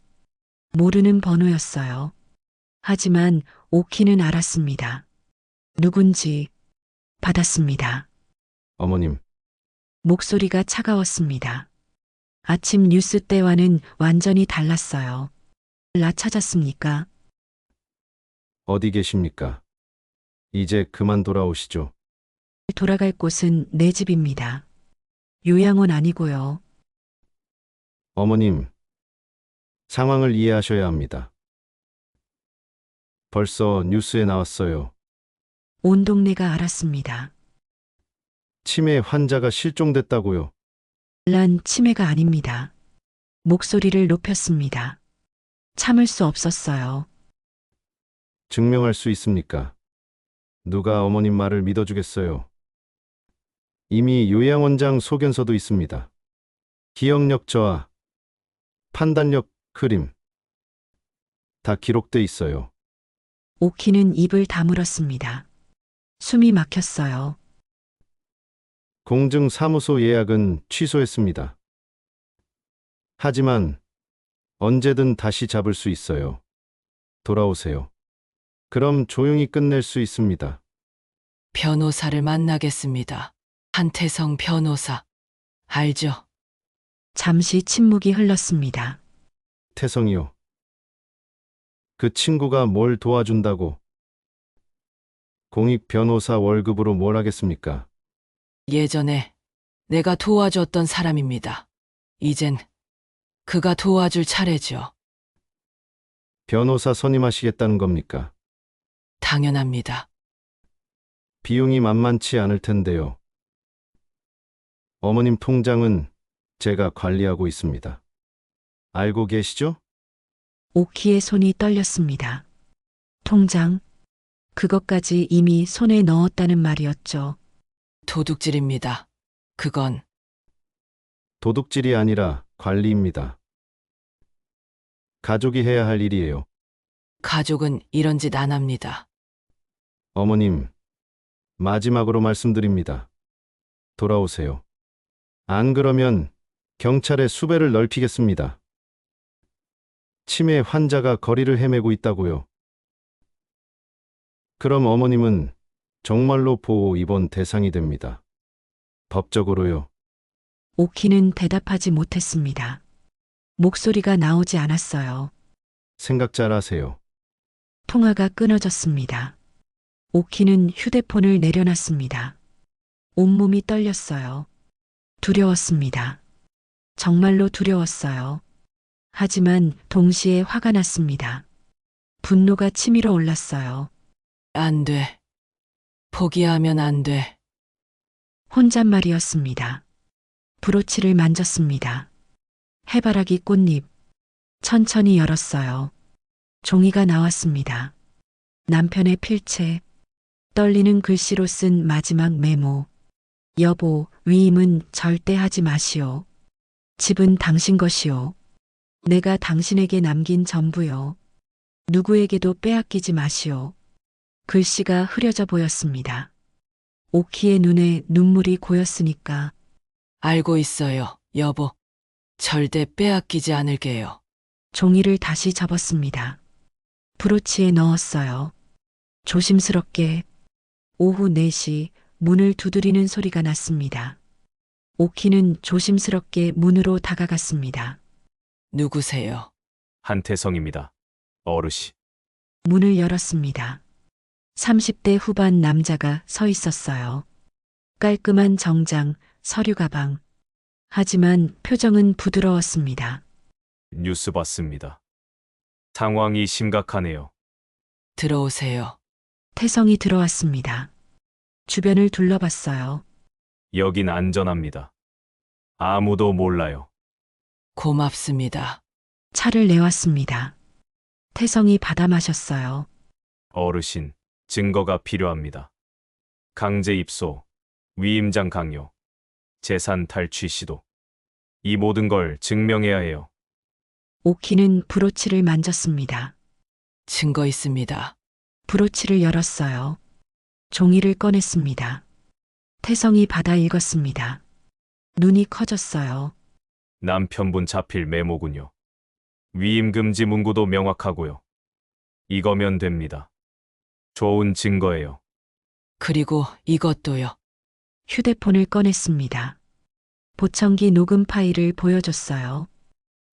모르는 번호였어요. 하지만 오키는 알았습니다. 누군지 받았습니다. 어머님, 목소리가 차가웠습니다. 아침 뉴스 때와는 완전히 달랐어요. 나 찾았습니까? 어디 계십니까? 이제 그만 돌아오시죠. 돌아갈 곳은 내 집입니다. 요양원 아니고요. 어머님, 상황을 이해하셔야 합니다. 벌써 뉴스에 나왔어요. 온 동네가 알았습니다. 치매 환자가 실종됐다고요. 난 치매가 아닙니다. 목소리를 높였습니다. 참을 수 없었어요. 증명할 수 있습니까? 누가 어머님 말을 믿어주겠어요? 이미 요양원장 소견서도 있습니다. 기억력 저하, 판단력 흐림. 다 기록돼 있어요. 오키는 입을 다물었습니다. 숨이 막혔어요. 공증사무소 예약은 취소했습니다. 하지만 언제든 다시 잡을 수 있어요. 돌아오세요. 그럼 조용히 끝낼 수 있습니다. 변호사를 만나겠습니다. 한태성 변호사. 알죠? 잠시 침묵이 흘렀습니다. 태성이요. 그 친구가 뭘 도와준다고? 공익 변호사 월급으로 뭘 하겠습니까? 예전에 내가 도와줬던 사람입니다. 이젠 그가 도와줄 차례죠. 변호사 선임하시겠다는 겁니까? 당연합니다. 비용이 만만치 않을 텐데요. 어머님 통장은 제가 관리하고 있습니다. 알고 계시죠? 오키의 손이 떨렸습니다. 통장, 그것까지 이미 손에 넣었다는 말이었죠. 도둑질입니다. 그건 도둑질이 아니라 관리입니다. 가족이 해야 할 일이에요. 가족은 이런 짓 안 합니다. 어머님, 마지막으로 말씀드립니다. 돌아오세요. 안 그러면 경찰에 수배를 넓히겠습니다. 치매 환자가 거리를 헤매고 있다고요. 그럼 어머님은 정말로 보호 입원 대상이 됩니다. 법적으로요. 오키는 대답하지 못했습니다. 목소리가 나오지 않았어요. 생각 잘 하세요. 통화가 끊어졌습니다. 오키는 휴대폰을 내려놨습니다. 온몸이 떨렸어요. 두려웠습니다. 정말로 두려웠어요. 하지만 동시에 화가 났습니다. 분노가 치밀어 올랐어요. 안 돼. 포기하면 안 돼. 혼잣말이었습니다. 브로치를 만졌습니다. 해바라기 꽃잎. 천천히 열었어요. 종이가 나왔습니다. 남편의 필체. 떨리는 글씨로 쓴 마지막 메모. 여보, 위임은 절대 하지 마시오. 집은 당신 것이오. 내가 당신에게 남긴 전부요. 누구에게도 빼앗기지 마시오. 글씨가 흐려져 보였습니다. 오키의 눈에 눈물이 고였으니까 알고 있어요, 여보. 절대 빼앗기지 않을게요. 종이를 다시 접었습니다. 브로치에 넣었어요. 조심스럽게 오후 4시 문을 두드리는 소리가 났습니다. 오키는 조심스럽게 문으로 다가갔습니다. 누구세요? 한태성입니다. 어르시. 문을 열었습니다. 30대 후반 남자가 서 있었어요. 깔끔한 정장, 서류 가방. 하지만 표정은 부드러웠습니다. 뉴스 봤습니다. 상황이 심각하네요. 들어오세요. 태성이 들어왔습니다. 주변을 둘러봤어요. 여긴 안전합니다. 아무도 몰라요. 고맙습니다. 차를 내왔습니다. 태성이 받아 마셨어요. 어르신, 증거가 필요합니다. 강제 입소, 위임장 강요, 재산 탈취 시도. 이 모든 걸 증명해야 해요. 오키는 브로치를 만졌습니다. 증거 있습니다. 브로치를 열었어요. 종이를 꺼냈습니다. 태성이 받아 읽었습니다. 눈이 커졌어요. 남편분 잡힐 메모군요. 위임 금지 문구도 명확하고요. 이거면 됩니다. 좋은 증거예요. 그리고 이것도요. 휴대폰을 꺼냈습니다. 보청기 녹음 파일을 보여줬어요.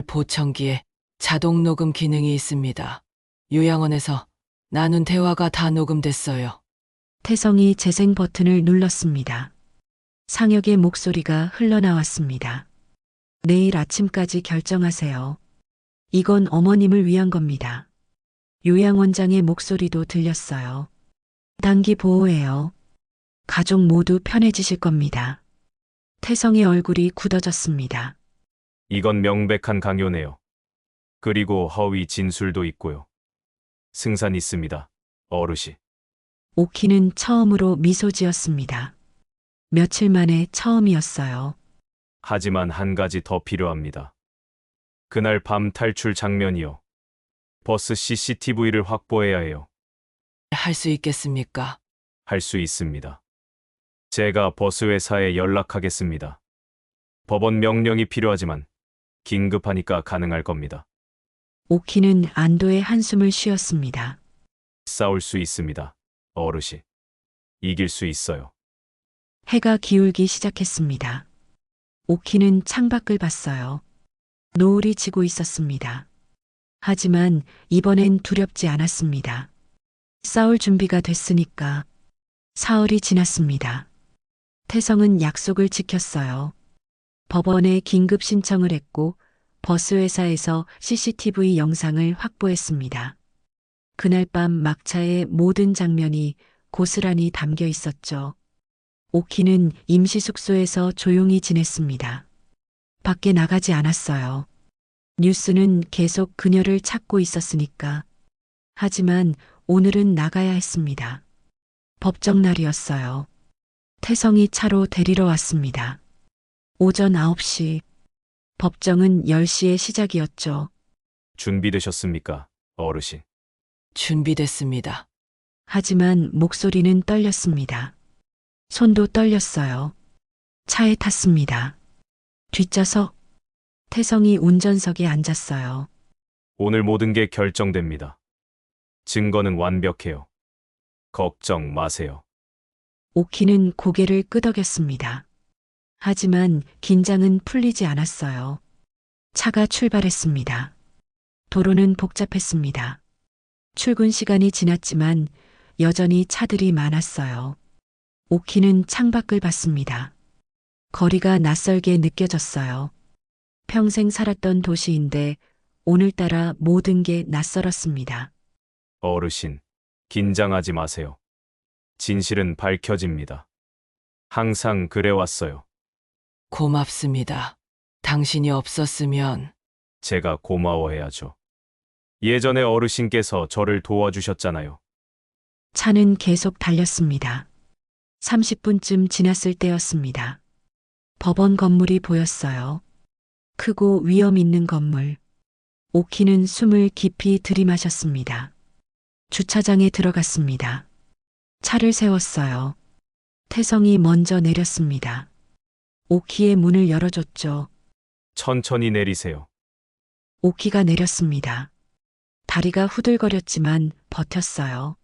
보청기에 자동 녹음 기능이 있습니다. 요양원에서 나눈 대화가 다 녹음됐어요. 태성이 재생 버튼을 눌렀습니다. 상혁의 목소리가 흘러나왔습니다. 내일 아침까지 결정하세요. 이건 어머님을 위한 겁니다. 요양원장의 목소리도 들렸어요. 단기 보호예요. 가족 모두 편해지실 겁니다. 태성의 얼굴이 굳어졌습니다. 이건 명백한 강요네요. 그리고 허위 진술도 있고요. 승산 있습니다. 어르신. 오키는 처음으로 미소 지었습니다. 며칠 만에 처음이었어요. 하지만 한 가지 더 필요합니다. 그날 밤 탈출 장면이요. 버스 CCTV를 확보해야 해요. 할 수 있겠습니까? 할 수 있습니다. 제가 버스 회사에 연락하겠습니다. 법원 명령이 필요하지만 긴급하니까 가능할 겁니다. 오키는 안도의 한숨을 쉬었습니다. 싸울 수 있습니다. 어르신. 이길 수 있어요. 해가 기울기 시작했습니다. 오키는 창밖을 봤어요. 노을이 지고 있었습니다. 하지만 이번엔 두렵지 않았습니다. 싸울 준비가 됐으니까. 사흘이 지났습니다. 태성은 약속을 지켰어요. 법원에 긴급 신청을 했고 버스 회사에서 CCTV 영상을 확보했습니다. 그날 밤 막차의 모든 장면이 고스란히 담겨 있었죠. 오키는 임시 숙소에서 조용히 지냈습니다. 밖에 나가지 않았어요. 뉴스는 계속 그녀를 찾고 있었으니까. 하지만 오늘은 나가야 했습니다. 법정 날이었어요. 태성이 차로 데리러 왔습니다. 오전 9시. 법정은 10시에 시작이었죠. 준비되셨습니까, 어르신? 준비됐습니다. 하지만 목소리는 떨렸습니다. 손도 떨렸어요. 차에 탔습니다. 뒷좌석. 태성이 운전석에 앉았어요. 오늘 모든 게 결정됩니다. 증거는 완벽해요. 걱정 마세요. 오키는 고개를 끄덕였습니다. 하지만 긴장은 풀리지 않았어요. 차가 출발했습니다. 도로는 복잡했습니다. 출근 시간이 지났지만 여전히 차들이 많았어요. 오키는 창밖을 봤습니다. 거리가 낯설게 느껴졌어요. 평생 살았던 도시인데 오늘따라 모든 게 낯설었습니다. 어르신, 긴장하지 마세요. 진실은 밝혀집니다. 항상 그래왔어요. 고맙습니다. 당신이 없었으면 제가 고마워해야죠. 예전에 어르신께서 저를 도와주셨잖아요. 차는 계속 달렸습니다. 30분쯤 지났을 때였습니다. 법원 건물이 보였어요. 크고 위험 있는 건물. 오키는 숨을 깊이 들이마셨습니다. 주차장에 들어갔습니다. 차를 세웠어요. 태성이 먼저 내렸습니다. 오키의 문을 열어줬죠. 천천히 내리세요. 오키가 내렸습니다. 다리가 후들거렸지만 버텼어요.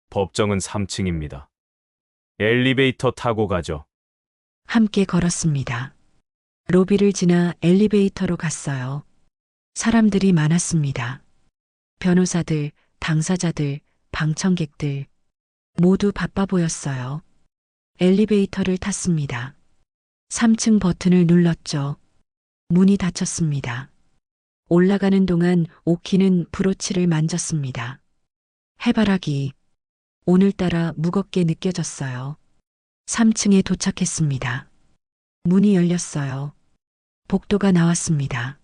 법정은 3층입니다. 엘리베이터 타고 가죠. 함께 걸었습니다. 로비를 지나 엘리베이터로 갔어요. 사람들이 많았습니다. 변호사들, 당사자들, 방청객들 모두 바빠 보였어요. 엘리베이터를 탔습니다. 3층 버튼을 눌렀죠. 문이 닫혔습니다. 올라가는 동안 오키는 브로치를 만졌습니다. 해바라기. 오늘따라 무겁게 느껴졌어요. 3층에 도착했습니다. 문이 열렸어요. 복도가 나왔습니다.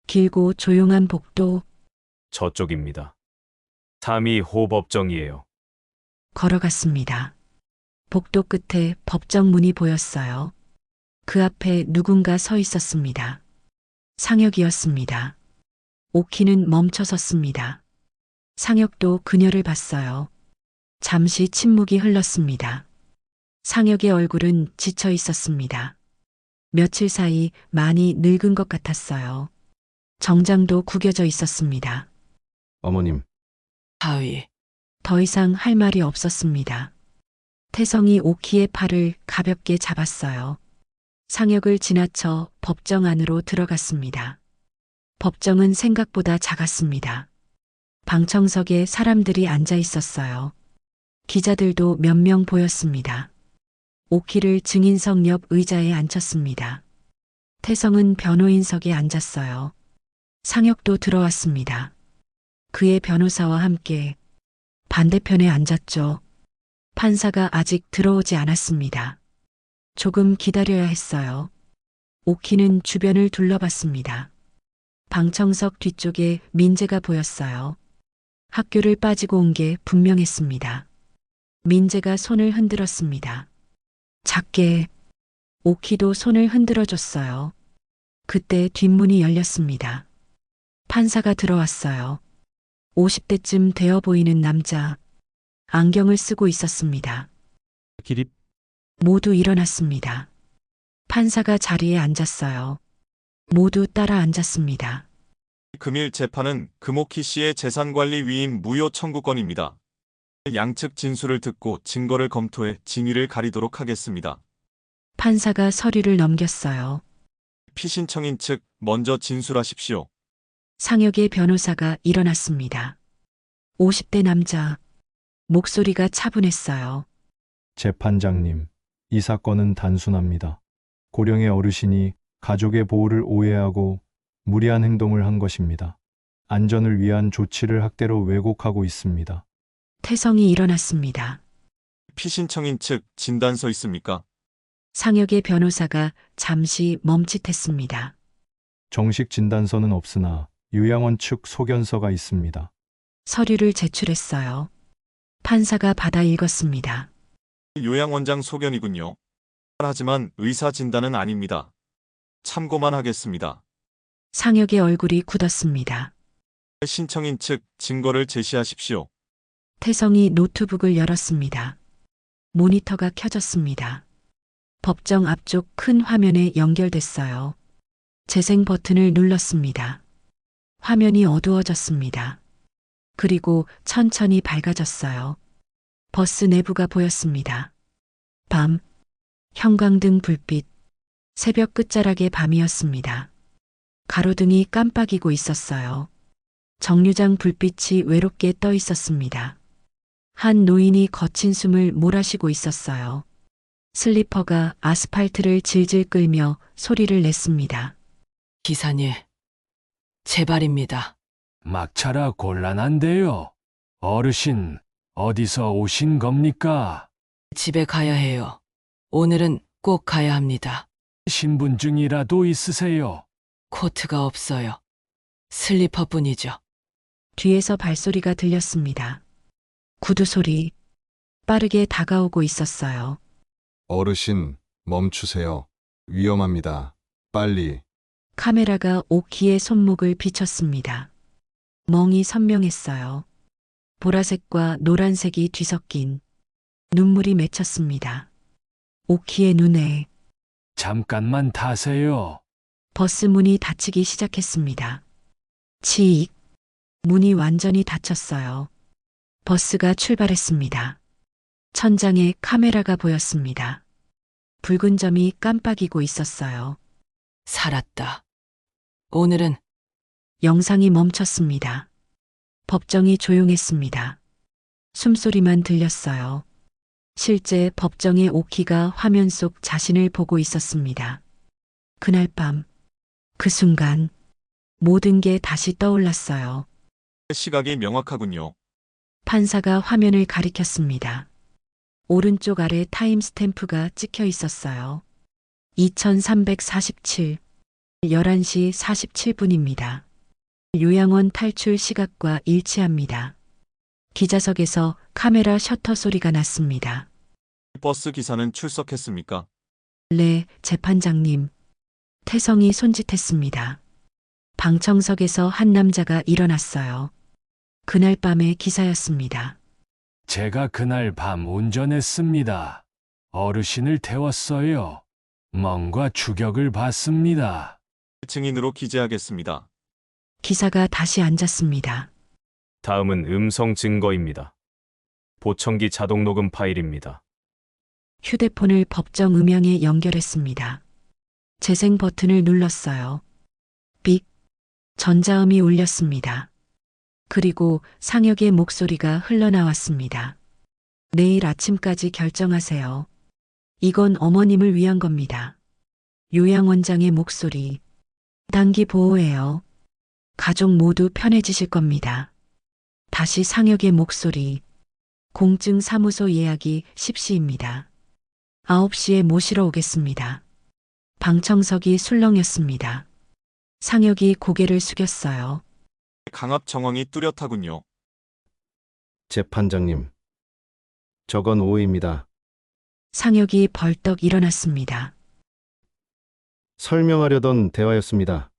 길고 조용한 복도. 저쪽입니다. 3위 법정이에요. 걸어갔습니다. 복도 끝에 법정 문이 보였어요. 그 앞에 누군가 서 있었습니다. 상혁이었습니다. 오키는 멈춰 섰습니다. 상혁도 그녀를 봤어요. 잠시 침묵이 흘렀습니다. 상혁의 얼굴은 지쳐 있었습니다. 며칠 사이 많이 늙은 것 같았어요. 정장도 구겨져 있었습니다. 어머님, 하위. 더 이상 할 말이 없었습니다. 태성이 오키의 팔을 가볍게 잡았어요. 상혁을 지나쳐 법정 안으로 들어갔습니다. 법정은 생각보다 작았습니다. 방청석에 사람들이 앉아 있었어요. 기자들도 몇 명 보였습니다. 오키를 증인석 옆 의자에 앉혔습니다. 태성은 변호인석에 앉았어요. 상혁도 들어왔습니다. 그의 변호사와 함께 반대편에 앉았죠. 판사가 아직 들어오지 않았습니다. 조금 기다려야 했어요. 오키는 주변을 둘러봤습니다. 방청석 뒤쪽에 민재가 보였어요. 학교를 빠지고 온 게 분명했습니다. 민재가 손을 흔들었습니다. 작게. 오키도 손을 흔들어줬어요. 그때 뒷문이 열렸습니다. 판사가 들어왔어요. 50대쯤 되어 보이는 남자. 안경을 쓰고 있었습니다. 기립. 모두 일어났습니다. 판사가 자리에 앉았어요. 모두 따라 앉았습니다. 금일 재판은 금오키 씨의 재산관리 위임 무효 청구권입니다. 양측 진술을 듣고 증거를 검토해 진위를 가리도록 하겠습니다. 판사가 서류를 넘겼어요. 피신청인 측 먼저 진술하십시오. 상혁의 변호사가 일어났습니다. 50대 남자. 목소리가 차분했어요. 재판장님, 이 사건은 단순합니다. 고령의 어르신이 가족의 보호를 오해하고 무리한 행동을 한 것입니다. 안전을 위한 조치를 학대로 왜곡하고 있습니다. 태성이 일어났습니다. 피신청인 측 진단서 있습니까? 상혁의 변호사가 잠시 멈칫했습니다. 정식 진단서는 없으나 요양원 측 소견서가 있습니다. 서류를 제출했어요. 판사가 받아 읽었습니다. 요양원장 소견이군요. 하지만 의사 진단은 아닙니다. 참고만 하겠습니다. 상혁의 얼굴이 굳었습니다. 신청인 측 증거를 제시하십시오. 태성이 노트북을 열었습니다. 모니터가 켜졌습니다. 법정 앞쪽 큰 화면에 연결됐어요. 재생 버튼을 눌렀습니다. 화면이 어두워졌습니다. 그리고 천천히 밝아졌어요. 버스 내부가 보였습니다. 밤, 형광등 불빛, 새벽 끝자락의 밤이었습니다. 가로등이 깜빡이고 있었어요. 정류장 불빛이 외롭게 떠 있었습니다. 한 노인이 거친 숨을 몰아쉬고 있었어요. 슬리퍼가 아스팔트를 질질 끌며 소리를 냈습니다. 기사님, 제발입니다. 막차라 곤란한데요. 어르신, 어디서 오신 겁니까? 집에 가야 해요. 오늘은 꼭 가야 합니다. 신분증이라도 있으세요? 코트가 없어요. 슬리퍼뿐이죠. 뒤에서 발소리가 들렸습니다. 구두 소리. 빠르게 다가오고 있었어요. 어르신, 멈추세요. 위험합니다. 빨리. 카메라가 오키의 손목을 비췄습니다. 멍이 선명했어요. 보라색과 노란색이 뒤섞인 눈물이 맺혔습니다. 오키의 눈에 잠깐만 타세요. 버스 문이 닫히기 시작했습니다. 치익. 문이 완전히 닫혔어요. 버스가 출발했습니다. 천장에 카메라가 보였습니다. 붉은 점이 깜빡이고 있었어요. 살았다. 오늘은 영상이 멈췄습니다. 법정이 조용했습니다. 숨소리만 들렸어요. 실제 법정의 오키가 화면 속 자신을 보고 있었습니다. 그날 밤, 그 순간 모든 게 다시 떠올랐어요. 시각이 명확하군요. 판사가 화면을 가리켰습니다. 오른쪽 아래 타임 스탬프가 찍혀 있었어요. 2347, 11시 47분입니다. 요양원 탈출 시각과 일치합니다. 기자석에서 카메라 셔터 소리가 났습니다. 버스 기사는 출석했습니까? 네, 재판장님. 태성이 손짓했습니다. 방청석에서 한 남자가 일어났어요. 그날 밤의 기사였습니다. 제가 그날 밤 운전했습니다. 어르신을 태웠어요. 멍과 추격을 받습니다. 증인으로 기재하겠습니다. 기사가 다시 앉았습니다. 다음은 음성 증거입니다. 보청기 자동 녹음 파일입니다. 휴대폰을 법정 음향에 연결했습니다. 재생 버튼을 눌렀어요. 삑. 전자음이 울렸습니다. 그리고 상혁의 목소리가 흘러나왔습니다. 내일 아침까지 결정하세요. 이건 어머님을 위한 겁니다. 요양원장의 목소리. 단기 보호해요. 가족 모두 편해지실 겁니다. 다시 상혁의 목소리. 공증 사무소 예약이 10시입니다. 9시에 모시러 오겠습니다. 방청석이 술렁였습니다. 상혁이 고개를 숙였어요. 강압 정황이 뚜렷하군요. 재판장님. 저건 오해입니다. 상혁이 벌떡 일어났습니다. 설명하려던 대화였습니다.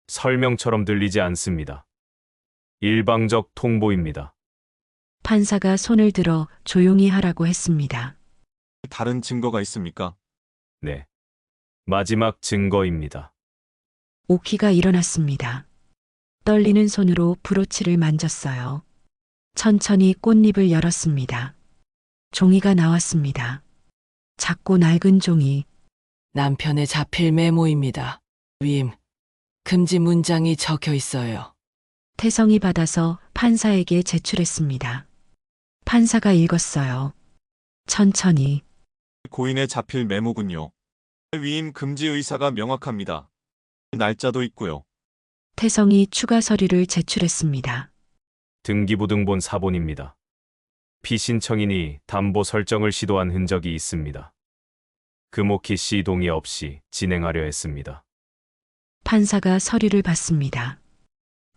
설명처럼 들리지 않습니다. 일방적 통보입니다. 판사가 손을 들어 조용히 하라고 했습니다. 다른 증거가 있습니까? 네. 마지막 증거입니다. 오키가 일어났습니다. 떨리는 손으로 브로치를 만졌어요. 천천히 꽃잎을 열었습니다. 종이가 나왔습니다. 작고 낡은 종이. 남편의 자필 메모입니다. 위임, 금지 문장이 적혀 있어요. 태성이 받아서 판사에게 제출했습니다. 판사가 읽었어요. 천천히. 고인에 잡힐 메모군요. 위임 금지 의사가 명확합니다. 날짜도 있고요. 태성이 추가 서류를 제출했습니다. 등기부등본 사본입니다. 피신청인이 담보 설정을 시도한 흔적이 있습니다. 금옥희 씨 동의 없이 진행하려 했습니다. 판사가 서류를 받습니다.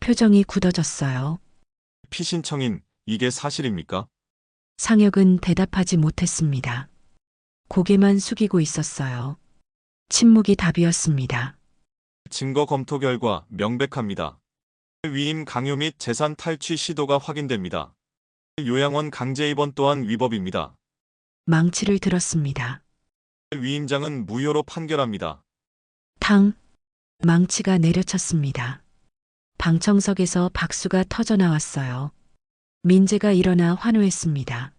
표정이 굳어졌어요. 피신청인, 이게 사실입니까? 상혁은 대답하지 못했습니다. 고개만 숙이고 있었어요. 침묵이 답이었습니다. 증거 검토 결과 명백합니다. 위임 강요 및 재산 탈취 시도가 확인됩니다. 요양원 강제 입원 또한 위법입니다. 망치를 들었습니다. 위임장은 무효로 판결합니다. 탕! 망치가 내려쳤습니다. 방청석에서 박수가 터져 나왔어요. 민재가 일어나 환호했습니다.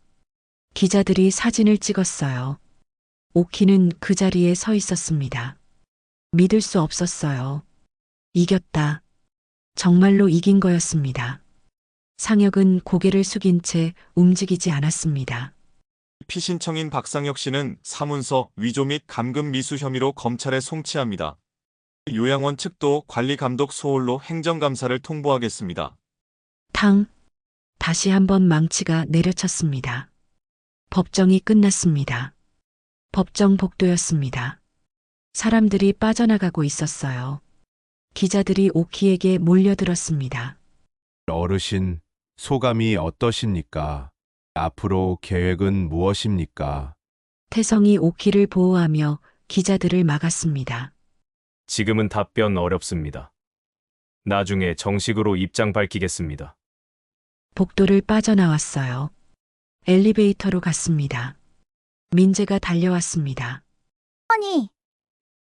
기자들이 사진을 찍었어요. 오키는 그 자리에 서 있었습니다. 믿을 수 없었어요. 이겼다. 정말로 이긴 거였습니다. 상혁은 고개를 숙인 채 움직이지 않았습니다. 피신청인 박상혁 씨는 사문서 위조 및 감금 미수 혐의로 검찰에 송치합니다. 요양원 측도 관리감독 소홀로 행정감사를 통보하겠습니다. 탕! 다시 한번 망치가 내려쳤습니다. 법정이 끝났습니다. 법정 복도였습니다. 사람들이 빠져나가고 있었어요. 기자들이 오키에게 몰려들었습니다. 어르신, 소감이 어떠십니까? 앞으로 계획은 무엇입니까? 태성이 오키를 보호하며 기자들을 막았습니다. 지금은 답변 어렵습니다. 나중에 정식으로 입장 밝히겠습니다. 복도를 빠져나왔어요. 엘리베이터로 갔습니다. 민재가 달려왔습니다. 어머니,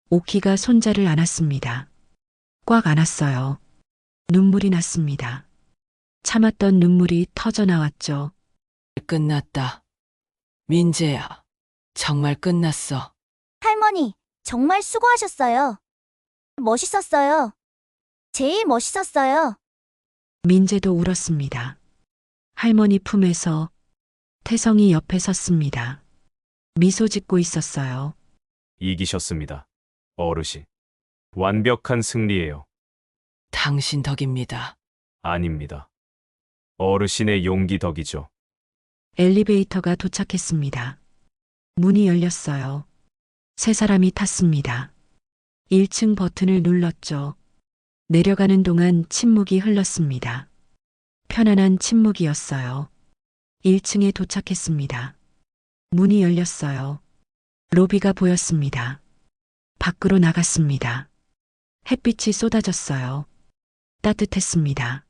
오키가 손자를 안았습니다. 꽉 안았어요. 눈물이 났습니다. 참았던 눈물이 터져 나왔죠. 끝났다. 민재야, 정말 끝났어. 할머니, 정말 수고하셨어요. 멋있었어요. 제일 멋있었어요. 민재도 울었습니다. 할머니 품에서 태성이 옆에 섰습니다. 미소 짓고 있었어요. 이기셨습니다. 어르신. 완벽한 승리예요. 당신 덕입니다. 아닙니다. 어르신의 용기 덕이죠. 엘리베이터가 도착했습니다. 문이 열렸어요. 세 사람이 탔습니다. 1층 버튼을 눌렀죠. 내려가는 동안 침묵이 흘렀습니다. 편안한 침묵이었어요. 1층에 도착했습니다. 문이 열렸어요. 로비가 보였습니다. 밖으로 나갔습니다. 햇빛이 쏟아졌어요. 따뜻했습니다.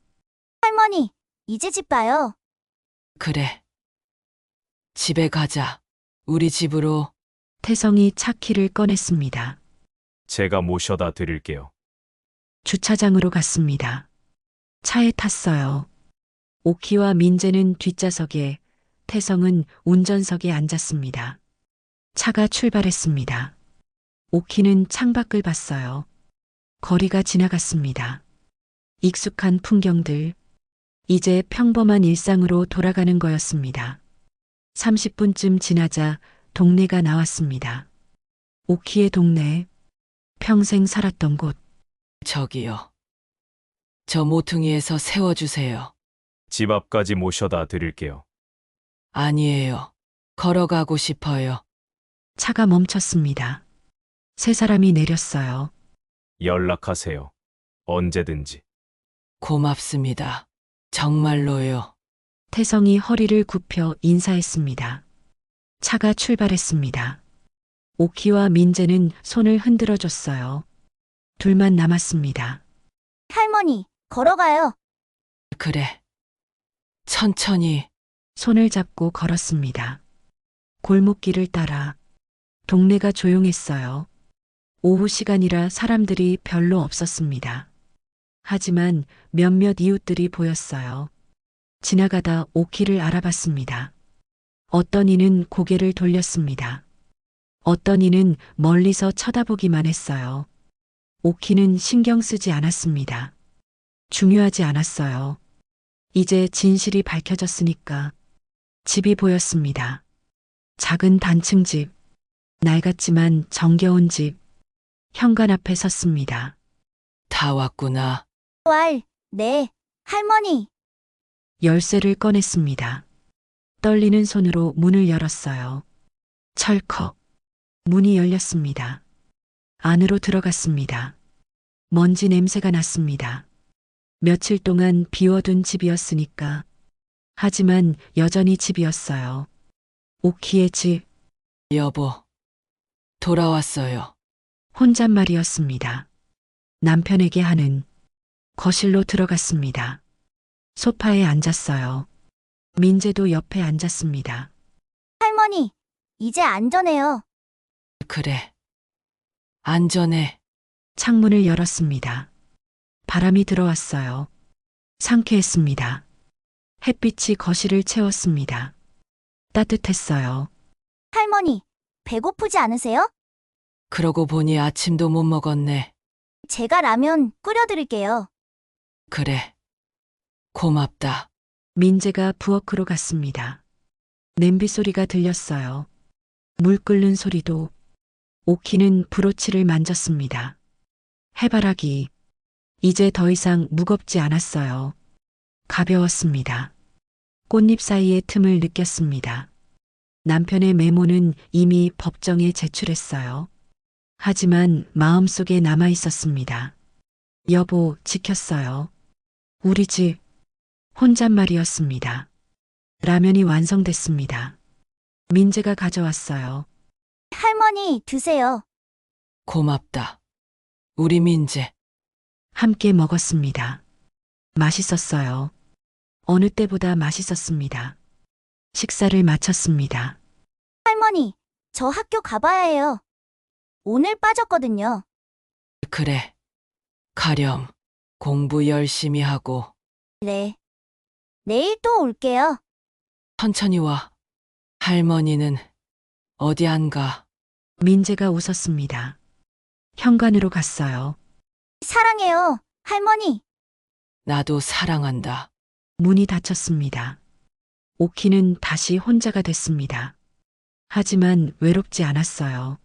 할머니, 이제 집 가요. 그래. 집에 가자. 우리 집으로. 태성이 차 키를 꺼냈습니다. 제가 모셔다 드릴게요. 주차장으로 갔습니다. 차에 탔어요. 오키와 민재는 뒷좌석에, 태성은 운전석에 앉았습니다. 차가 출발했습니다. 오키는 창밖을 봤어요. 거리가 지나갔습니다. 익숙한 풍경들, 이제 평범한 일상으로 돌아가는 거였습니다. 30분쯤 지나자 동네가 나왔습니다. 오키의 동네, 평생 살았던 곳. 저기요. 저 모퉁이에서 세워주세요. 집 앞까지 모셔다 드릴게요. 아니에요. 걸어가고 싶어요. 차가 멈췄습니다. 세 사람이 내렸어요. 연락하세요. 언제든지. 고맙습니다. 정말로요. 태성이 허리를 굽혀 인사했습니다. 차가 출발했습니다. 오키와 민재는 손을 흔들어 줬어요. 둘만 남았습니다. 할머니, 걸어가요. 그래. 천천히. 손을 잡고 걸었습니다. 골목길을 따라. 동네가 조용했어요. 오후 시간이라 사람들이 별로 없었습니다. 하지만 몇몇 이웃들이 보였어요. 지나가다 오키를 알아봤습니다. 어떤 이는 고개를 돌렸습니다. 어떤 이는 멀리서 쳐다보기만 했어요. 오키는 신경 쓰지 않았습니다. 중요하지 않았어요. 이제 진실이 밝혀졌으니까. 집이 보였습니다. 작은 단층 집. 낡았지만 정겨운 집. 현관 앞에 섰습니다. 다 왔구나. 네, 할머니. 열쇠를 꺼냈습니다. 떨리는 손으로 문을 열었어요. 철컥. 문이 열렸습니다. 안으로 들어갔습니다. 먼지 냄새가 났습니다. 며칠 동안 비워둔 집이었으니까. 하지만 여전히 집이었어요. 오키의 집. 여보, 돌아왔어요. 혼잣말이었습니다. 남편에게 하는. 거실로 들어갔습니다. 소파에 앉았어요. 민재도 옆에 앉았습니다. 할머니, 이제 안전해요. 그래. 안전해. 창문을 열었습니다. 바람이 들어왔어요. 상쾌했습니다. 햇빛이 거실을 채웠습니다. 따뜻했어요. 할머니, 배고프지 않으세요? 그러고 보니 아침도 못 먹었네. 제가 라면 끓여드릴게요. 그래. 고맙다. 민재가 부엌으로 갔습니다. 냄비 소리가 들렸어요. 물 끓는 소리도. 오키는 브로치를 만졌습니다. 해바라기. 이제 더 이상 무겁지 않았어요. 가벼웠습니다. 꽃잎 사이의 틈을 느꼈습니다. 남편의 메모는 이미 법정에 제출했어요. 하지만 마음속에 남아 있었습니다. 여보, 지켰어요. 우리 집. 혼잣말이었습니다. 라면이 완성됐습니다. 민재가 가져왔어요. 할머니, 드세요. 고맙다. 우리 민재. 함께 먹었습니다. 맛있었어요. 어느 때보다 맛있었습니다. 식사를 마쳤습니다. 할머니, 저 학교 가봐야 해요. 오늘 빠졌거든요. 그래. 가렴. 공부 열심히 하고. 네. 내일 또 올게요. 천천히 와. 할머니는 어디 안 가? 민재가 웃었습니다. 현관으로 갔어요. 사랑해요, 할머니. 나도 사랑한다. 문이 닫혔습니다. 오키는 다시 혼자가 됐습니다. 하지만 외롭지 않았어요.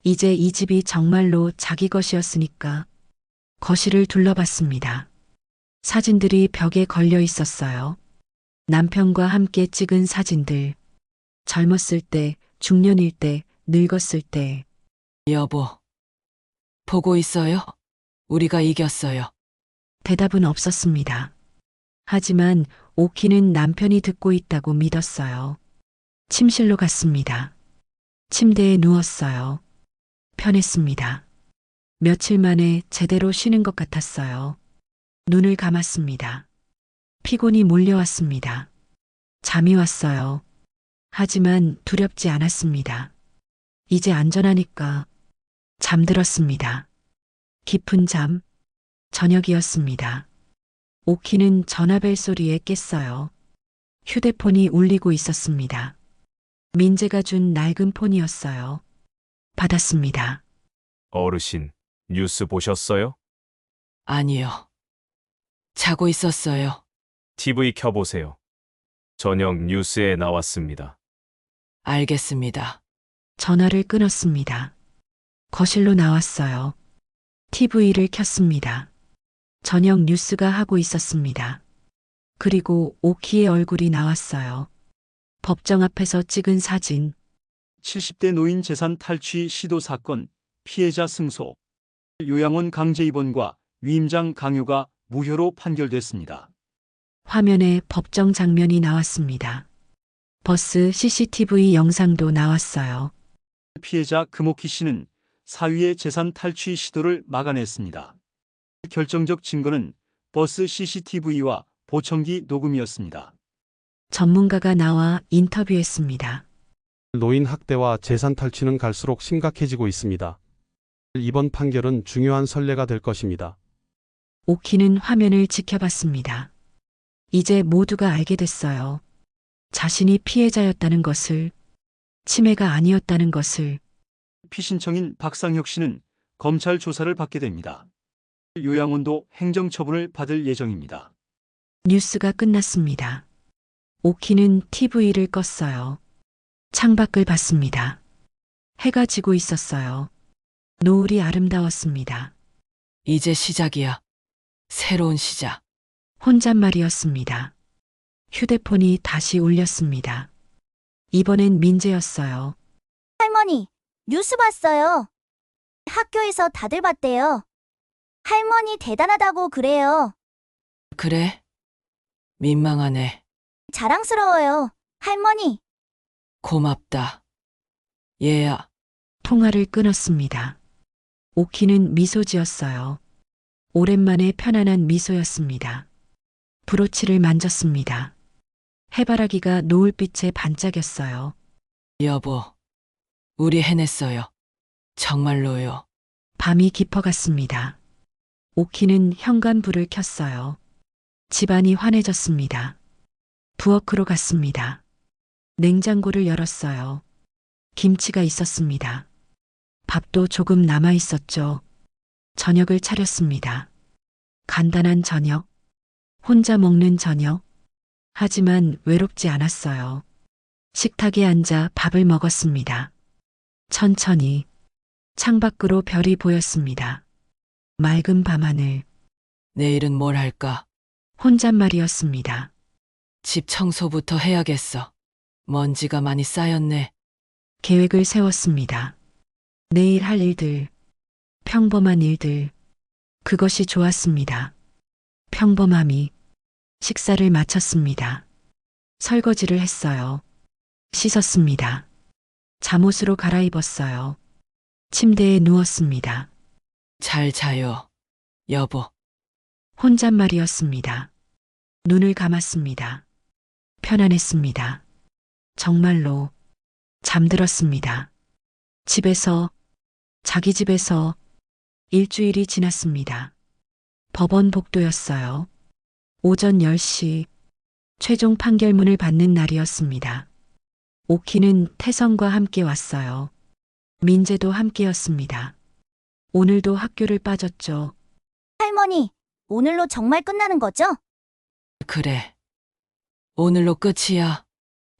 이제 이 집이 정말로 자기 것이었으니까. 거실을 둘러봤습니다. 사진들이 벽에 걸려 있었어요. 남편과 함께 찍은 사진들. 젊었을 때, 중년일 때, 늙었을 때. 여보. 보고 있어요? 우리가 이겼어요. 대답은 없었습니다. 하지만 오키는 남편이 듣고 있다고 믿었어요. 침실로 갔습니다. 침대에 누웠어요. 편했습니다. 며칠 만에 제대로 쉬는 것 같았어요. 눈을 감았습니다. 피곤이 몰려왔습니다. 잠이 왔어요. 하지만 두렵지 않았습니다. 이제 안전하니까. 잠들었습니다. 깊은 잠. 저녁이었습니다. 오키는 전화벨 소리에 깼어요. 휴대폰이 울리고 있었습니다. 민재가 준 낡은 폰이었어요. 받았습니다. 어르신, 뉴스 보셨어요? 아니요. 자고 있었어요. TV 켜보세요. 저녁 뉴스에 나왔습니다. 알겠습니다. 전화를 끊었습니다. 거실로 나왔어요. TV를 켰습니다. 저녁 뉴스가 하고 있었습니다. 그리고 오키의 얼굴이 나왔어요. 법정 앞에서 찍은 사진. 70대 노인 재산 탈취 시도 사건, 피해자 승소. 요양원 강제 입원과 위임장 강요가 무효로 판결됐습니다. 화면에 법정 장면이 나왔습니다. 버스 CCTV 영상도 나왔어요. 피해자 금오키 씨는 사위의 재산 탈취 시도를 막아냈습니다. 결정적 증거는 버스 CCTV와 보청기 녹음이었습니다. 전문가가 나와 인터뷰했습니다. 노인 학대와 재산 탈취는 갈수록 심각해지고 있습니다. 이번 판결은 중요한 선례가 될 것입니다. 오키는 화면을 지켜봤습니다. 이제 모두가 알게 됐어요. 자신이 피해자였다는 것을, 치매가 아니었다는 것을. 피신청인 박상혁 씨는 검찰 조사를 받게 됩니다. 요양원도 행정처분을 받을 예정입니다. 뉴스가 끝났습니다. 오키는 TV를 껐어요. 창밖을 봤습니다. 해가 지고 있었어요. 노을이 아름다웠습니다. 이제 시작이야. 새로운 시작. 혼잣말이었습니다. 휴대폰이 다시 울렸습니다. 이번엔 민재였어요. 할머니, 뉴스 봤어요. 학교에서 다들 봤대요. 할머니 대단하다고 그래요. 그래? 민망하네. 자랑스러워요. 할머니. 고맙다. 얘야. 통화를 끊었습니다. 오키는 미소 지었어요. 오랜만에 편안한 미소였습니다. 브로치를 만졌습니다. 해바라기가 노을빛에 반짝였어요. 여보, 우리 해냈어요. 정말로요. 밤이 깊어갔습니다. 오키는 현관불을 켰어요. 집안이 환해졌습니다. 부엌으로 갔습니다. 냉장고를 열었어요. 김치가 있었습니다. 밥도 조금 남아 있었죠. 저녁을 차렸습니다. 간단한 저녁, 혼자 먹는 저녁. 하지만 외롭지 않았어요. 식탁에 앉아 밥을 먹었습니다. 천천히 창밖으로 별이 보였습니다. 맑은 밤하늘. 내일은 뭘 할까? 혼잣말이었습니다. 집 청소부터 해야겠어. 먼지가 많이 쌓였네. 계획을 세웠습니다. 내일 할 일들, 평범한 일들. 그것이 좋았습니다. 평범함이. 식사를 마쳤습니다. 설거지를 했어요. 씻었습니다. 잠옷으로 갈아입었어요. 침대에 누웠습니다. 잘 자요, 여보. 혼잣말이었습니다. 눈을 감았습니다. 편안했습니다. 정말로 잠들었습니다. 집에서, 자기 집에서 일주일이 지났습니다. 법원 복도였어요. 오전 10시 최종 판결문을 받는 날이었습니다. 오키는 태성과 함께 왔어요. 민재도 함께였습니다. 오늘도 학교를 빠졌죠. 할머니, 오늘로 정말 끝나는 거죠? 그래. 오늘로 끝이야.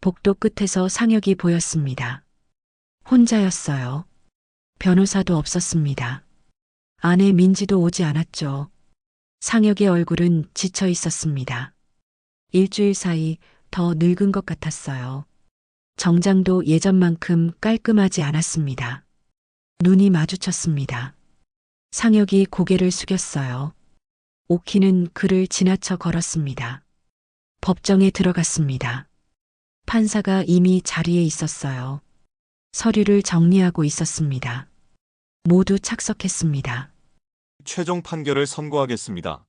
복도 끝에서 상혁이 보였습니다. 혼자였어요. 변호사도 없었습니다. 아내 민지도 오지 않았죠. 상혁의 얼굴은 지쳐 있었습니다. 일주일 사이 더 늙은 것 같았어요. 정장도 예전만큼 깔끔하지 않았습니다. 눈이 마주쳤습니다. 상혁이 고개를 숙였어요. 오키는 그를 지나쳐 걸었습니다. 법정에 들어갔습니다. 판사가 이미 자리에 있었어요. 서류를 정리하고 있었습니다. 모두 착석했습니다. 최종 판결을 선고하겠습니다.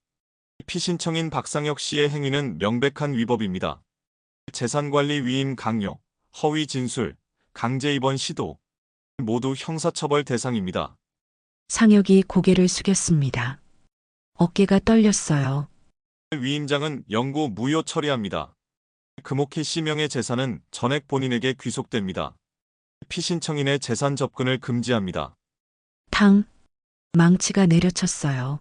피신청인 박상혁 씨의 행위는 명백한 위법입니다. 재산관리 위임 강요, 허위 진술, 강제 입원 시도 모두 형사처벌 대상입니다. 상혁이 고개를 숙였습니다. 어깨가 떨렸어요. 위임장은 영구 무효 처리합니다. 금옥희 씨 명의 재산은 전액 본인에게 귀속됩니다. 피신청인의 재산 접근을 금지합니다. 탕, 망치가 내려쳤어요.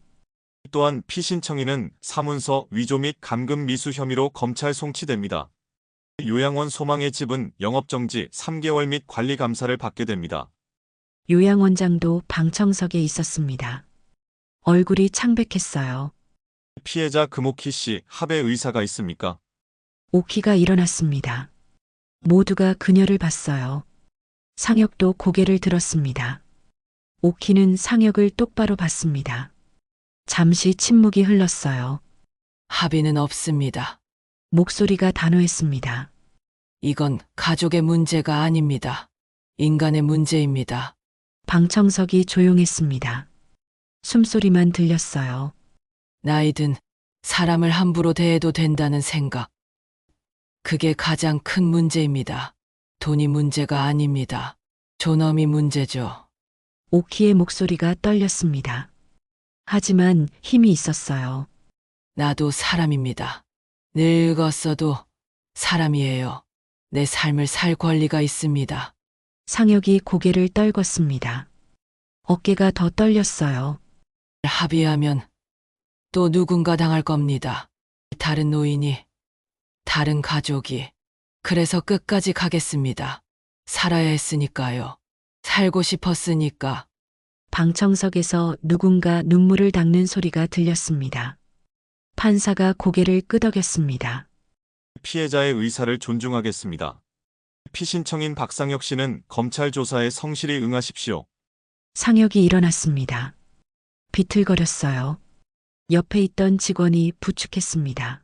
또한 피신청인은 사문서 위조 및 감금 미수 혐의로 검찰 송치됩니다. 요양원 소망의 집은 영업정지 3개월 및 관리감사를 받게 됩니다. 요양원장도 방청석에 있었습니다. 얼굴이 창백했어요. 피해자 금옥희 씨 합의 의사가 있습니까? 오키가 일어났습니다. 모두가 그녀를 봤어요. 상혁도 고개를 들었습니다. 오키는 상혁을 똑바로 봤습니다. 잠시 침묵이 흘렀어요. 합의는 없습니다. 목소리가 단호했습니다. 이건 가족의 문제가 아닙니다. 인간의 문제입니다. 방청석이 조용했습니다. 숨소리만 들렸어요. 나이든 사람을 함부로 대해도 된다는 생각. 그게 가장 큰 문제입니다. 돈이 문제가 아닙니다. 존엄이 문제죠. 오키의 목소리가 떨렸습니다. 하지만 힘이 있었어요. 나도 사람입니다. 늙었어도 사람이에요. 내 삶을 살 권리가 있습니다. 상혁이 고개를 떨궜습니다. 어깨가 더 떨렸어요. 합의하면 또 누군가 당할 겁니다. 다른 노인이, 다른 가족이. 그래서 끝까지 가겠습니다. 살아야 했으니까요. 살고 싶었으니까. 방청석에서 누군가 눈물을 닦는 소리가 들렸습니다. 판사가 고개를 끄덕였습니다. 피해자의 의사를 존중하겠습니다. 피신청인 박상혁 씨는 검찰 조사에 성실히 응하십시오. 상혁이 일어났습니다. 비틀거렸어요. 옆에 있던 직원이 부축했습니다.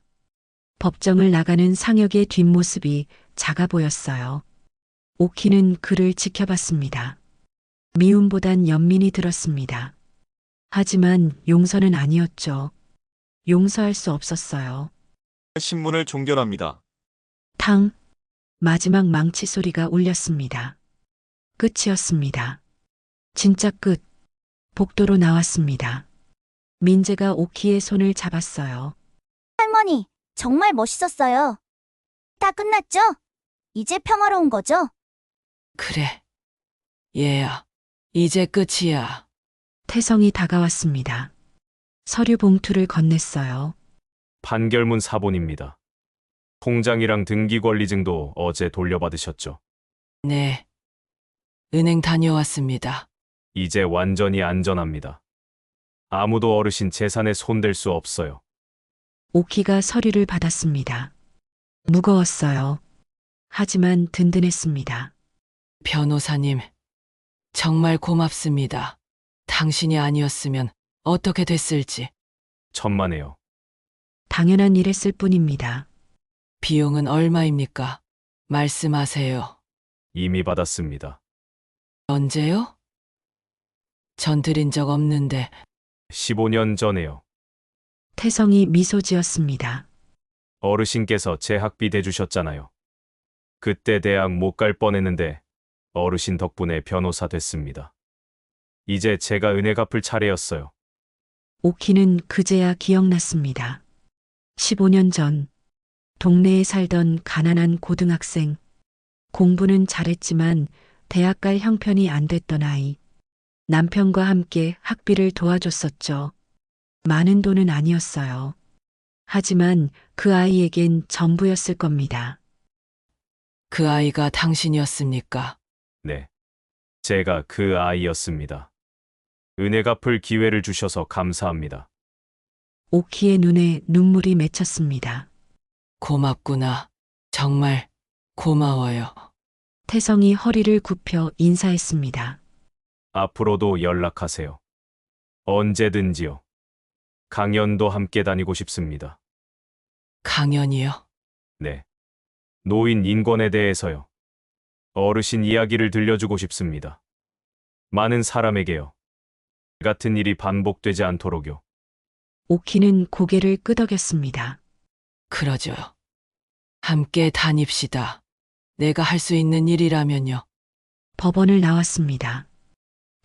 법정을 나가는 상혁의 뒷모습이 작아 보였어요. 오키는 그를 지켜봤습니다. 미움보단 연민이 들었습니다. 하지만 용서는 아니었죠. 용서할 수 없었어요. 신문을 종결합니다. 탕! 마지막 망치 소리가 울렸습니다. 끝이었습니다. 진짜 끝. 복도로 나왔습니다. 민재가 오키의 손을 잡았어요. 할머니, 정말 멋있었어요. 다 끝났죠? 이제 평화로운 거죠? 그래. 얘야, 이제 끝이야. 태성이 다가왔습니다. 서류 봉투를 건넸어요. 판결문 사본입니다. 통장이랑 등기권리증도 어제 돌려받으셨죠? 네. 은행 다녀왔습니다. 이제 완전히 안전합니다. 아무도 어르신 재산에 손댈 수 없어요. 오키가 서류를 받았습니다. 무거웠어요. 하지만 든든했습니다. 변호사님, 정말 고맙습니다. 당신이 아니었으면 어떻게 됐을지. 천만에요. 당연한 일했을 뿐입니다. 비용은 얼마입니까? 말씀하세요. 이미 받았습니다. 언제요? 전 드린 적 없는데. 15년 전에요. 태성이 미소 지었습니다. 어르신께서 제 학비 대주셨잖아요. 그때 대학 못 갈 뻔했는데 어르신 덕분에 변호사 됐습니다. 이제 제가 은혜 갚을 차례였어요. 오키는 그제야 기억났습니다. 15년 전 동네에 살던 가난한 고등학생. 공부는 잘했지만 대학 갈 형편이 안 됐던 아이. 남편과 함께 학비를 도와줬었죠. 많은 돈은 아니었어요. 하지만 그 아이에겐 전부였을 겁니다. 그 아이가 당신이었습니까? 네. 제가 그 아이였습니다. 은혜 갚을 기회를 주셔서 감사합니다. 오키의 눈에 눈물이 맺혔습니다. 고맙구나. 정말 고마워요. 태성이 허리를 굽혀 인사했습니다. 앞으로도 연락하세요. 언제든지요. 강연도 함께 다니고 싶습니다. 강연이요? 네. 노인 인권에 대해서요. 어르신 이야기를 들려주고 싶습니다. 많은 사람에게요. 같은 일이 반복되지 않도록요. 오키는 고개를 끄덕였습니다. 그러죠. 함께 다닙시다. 내가 할 수 있는 일이라면요. 법원을 나왔습니다.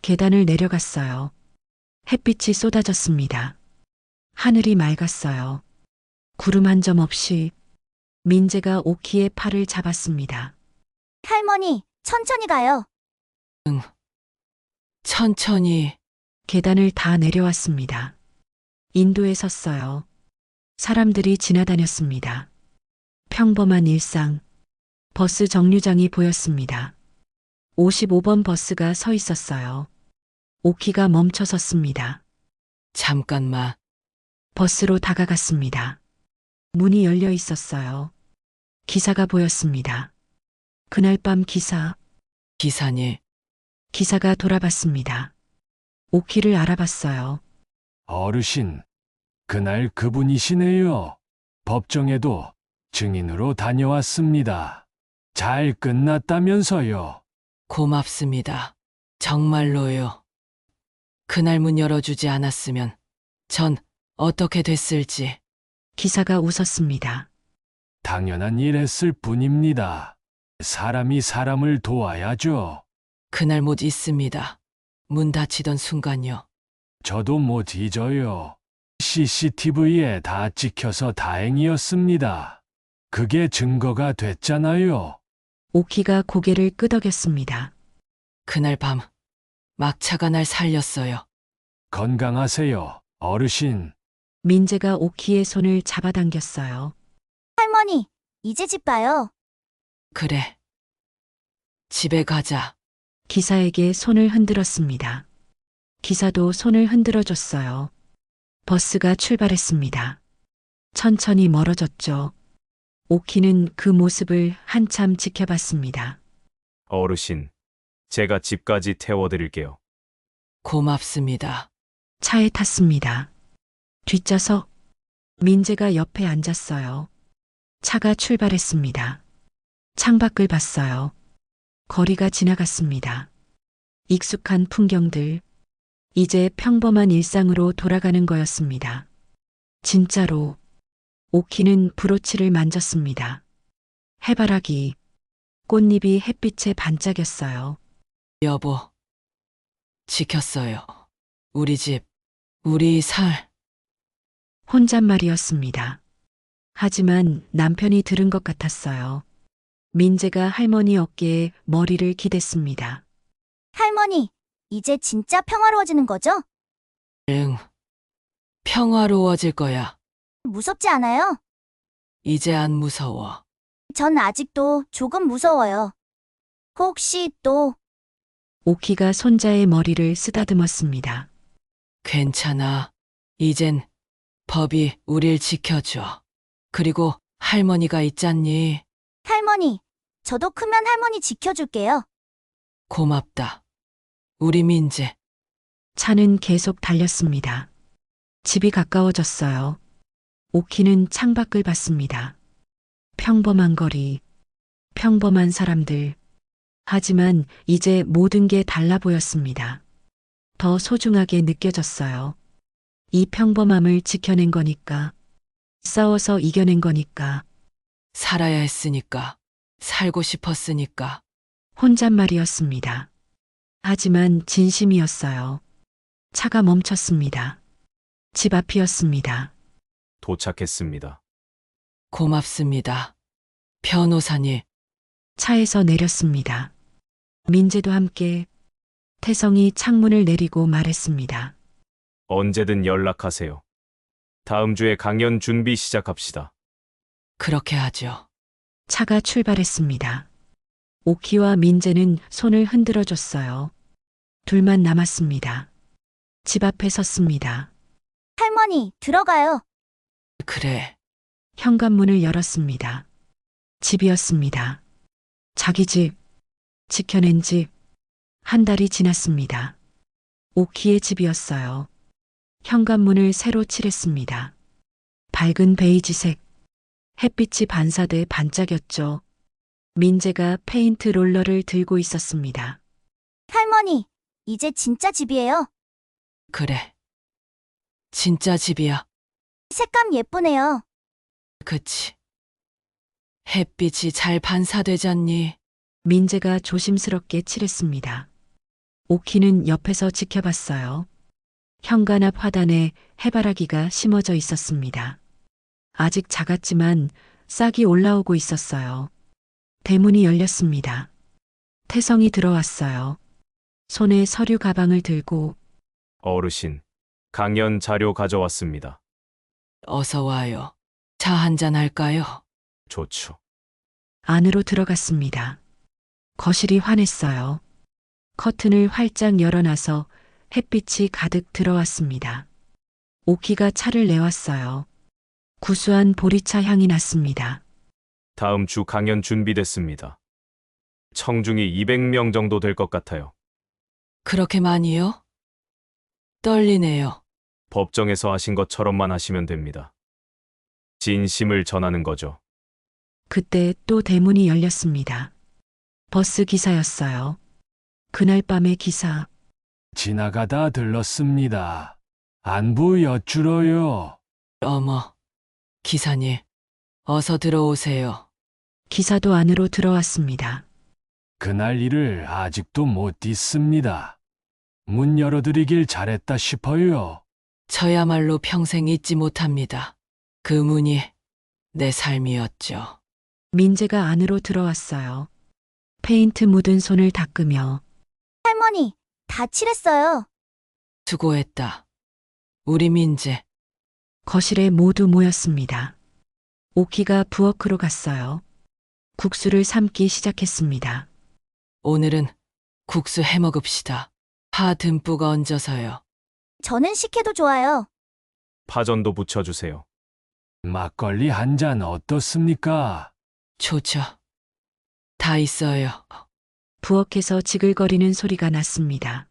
계단을 내려갔어요. 햇빛이 쏟아졌습니다. 하늘이 맑았어요. 구름 한 점 없이. 민재가 오키의 팔을 잡았습니다. 할머니, 천천히 가요. 응. 천천히. 계단을 다 내려왔습니다. 인도에 섰어요. 사람들이 지나다녔습니다. 평범한 일상. 버스 정류장이 보였습니다. 55번 버스가 서 있었어요. 오키가 멈춰 섰습니다. 잠깐만. 버스로 다가갔습니다. 문이 열려 있었어요. 기사가 보였습니다. 그날 밤 기사. 기사님. 기사가 돌아봤습니다. 오키를 알아봤어요. 어르신, 그날 그분이시네요. 법정에도 증인으로 다녀왔습니다. 잘 끝났다면서요. 고맙습니다. 정말로요. 그날 문 열어주지 않았으면 전 어떻게 됐을지. 기사가 웃었습니다. 당연한 일 했을 뿐입니다. 사람이 사람을 도와야죠. 그날 못 있습니다. 문 닫히던 순간요. 저도 못 잊어요. CCTV에 다 찍혀서 다행이었습니다. 그게 증거가 됐잖아요. 오키가 고개를 끄덕였습니다. 그날 밤 막차가 날 살렸어요. 건강하세요, 어르신. 민재가 오키의 손을 잡아당겼어요. 할머니, 이제 집 가요. 그래. 집에 가자. 기사에게 손을 흔들었습니다. 기사도 손을 흔들어줬어요. 버스가 출발했습니다. 천천히 멀어졌죠. 오키는 그 모습을 한참 지켜봤습니다. 어르신, 제가 집까지 태워드릴게요. 고맙습니다. 차에 탔습니다. 뒷좌석, 민재가 옆에 앉았어요. 차가 출발했습니다. 창밖을 봤어요. 거리가 지나갔습니다. 익숙한 풍경들, 이제 평범한 일상으로 돌아가는 거였습니다. 진짜로 오키는 브로치를 만졌습니다. 해바라기, 꽃잎이 햇빛에 반짝였어요. 여보, 지켰어요. 우리 집, 우리 살. 혼잣말이었습니다. 하지만 남편이 들은 것 같았어요. 민재가 할머니 어깨에 머리를 기댔습니다. 할머니, 이제 진짜 평화로워지는 거죠? 응. 평화로워질 거야. 무섭지 않아요? 이제 안 무서워. 전 아직도 조금 무서워요. 혹시 또 오키가 손자의 머리를 쓰다듬었습니다. 괜찮아. 이젠 법이 우릴 지켜줘. 그리고 할머니가 있잖니. 할머니, 저도 크면 할머니 지켜줄게요. 고맙다. 우리 민재. 차는 계속 달렸습니다. 집이 가까워졌어요. 오키는 창밖을 봤습니다. 평범한 거리, 평범한 사람들. 하지만 이제 모든 게 달라 보였습니다. 더 소중하게 느껴졌어요. 이 평범함을 지켜낸 거니까. 싸워서 이겨낸 거니까. 살아야 했으니까. 살고 싶었으니까. 혼잣말이었습니다. 하지만 진심이었어요. 차가 멈췄습니다. 집 앞이었습니다. 도착했습니다. 고맙습니다. 변호사님. 차에서 내렸습니다. 민재도 함께 태성이 창문을 내리고 말했습니다. 언제든 연락하세요. 다음 주에 강연 준비 시작합시다. 그렇게 하죠. 차가 출발했습니다. 오키와 민재는 손을 흔들어 줬어요. 둘만 남았습니다. 집 앞에 섰습니다. 할머니, 들어가요. 그래. 현관문을 열었습니다. 집이었습니다. 자기 집, 지켜낸 집. 한 달이 지났습니다. 오키의 집이었어요. 현관문을 새로 칠했습니다. 밝은 베이지색. 햇빛이 반사돼 반짝였죠. 민재가 페인트 롤러를 들고 있었습니다. 할머니, 이제 진짜 집이에요. 그래. 진짜 집이야. 색감 예쁘네요. 그치. 햇빛이 잘 반사되잖니. 민재가 조심스럽게 칠했습니다. 오키는 옆에서 지켜봤어요. 현관 앞 화단에 해바라기가 심어져 있었습니다. 아직 작았지만 싹이 올라오고 있었어요. 대문이 열렸습니다. 태성이 들어왔어요. 손에 서류 가방을 들고 어르신, 강연 자료 가져왔습니다. 어서 와요. 차 한잔 할까요? 좋죠. 안으로 들어갔습니다. 거실이 환했어요. 커튼을 활짝 열어놔서 햇빛이 가득 들어왔습니다. 오키가 차를 내왔어요. 구수한 보리차 향이 났습니다. 다음 주 강연 준비됐습니다. 청중이 200명 정도 될 것 같아요. 그렇게 많이요? 떨리네요. 법정에서 하신 것처럼만 하시면 됩니다. 진심을 전하는 거죠. 그때 또 대문이 열렸습니다. 버스 기사였어요. 그날 밤의 기사. 지나가다 들렀습니다. 안부 여쭈러요. 어머, 기사님, 어서 들어오세요. 기사도 안으로 들어왔습니다. 그날 일을 아직도 못 잊습니다. 문 열어드리길 잘했다 싶어요. 저야말로 평생 잊지 못합니다. 그 문이 내 삶이었죠. 민재가 안으로 들어왔어요. 페인트 묻은 손을 닦으며 할머니, 다 칠했어요. 수고했다. 우리 민재. 거실에 모두 모였습니다. 오키가 부엌으로 갔어요. 국수를 삶기 시작했습니다. 오늘은 국수 해 먹읍시다. 파 듬뿍 얹어서요. 저는 식혜도 좋아요. 파전도 부쳐주세요. 막걸리 한 잔 어떻습니까? 좋죠. 다 있어요. 부엌에서 지글거리는 소리가 났습니다.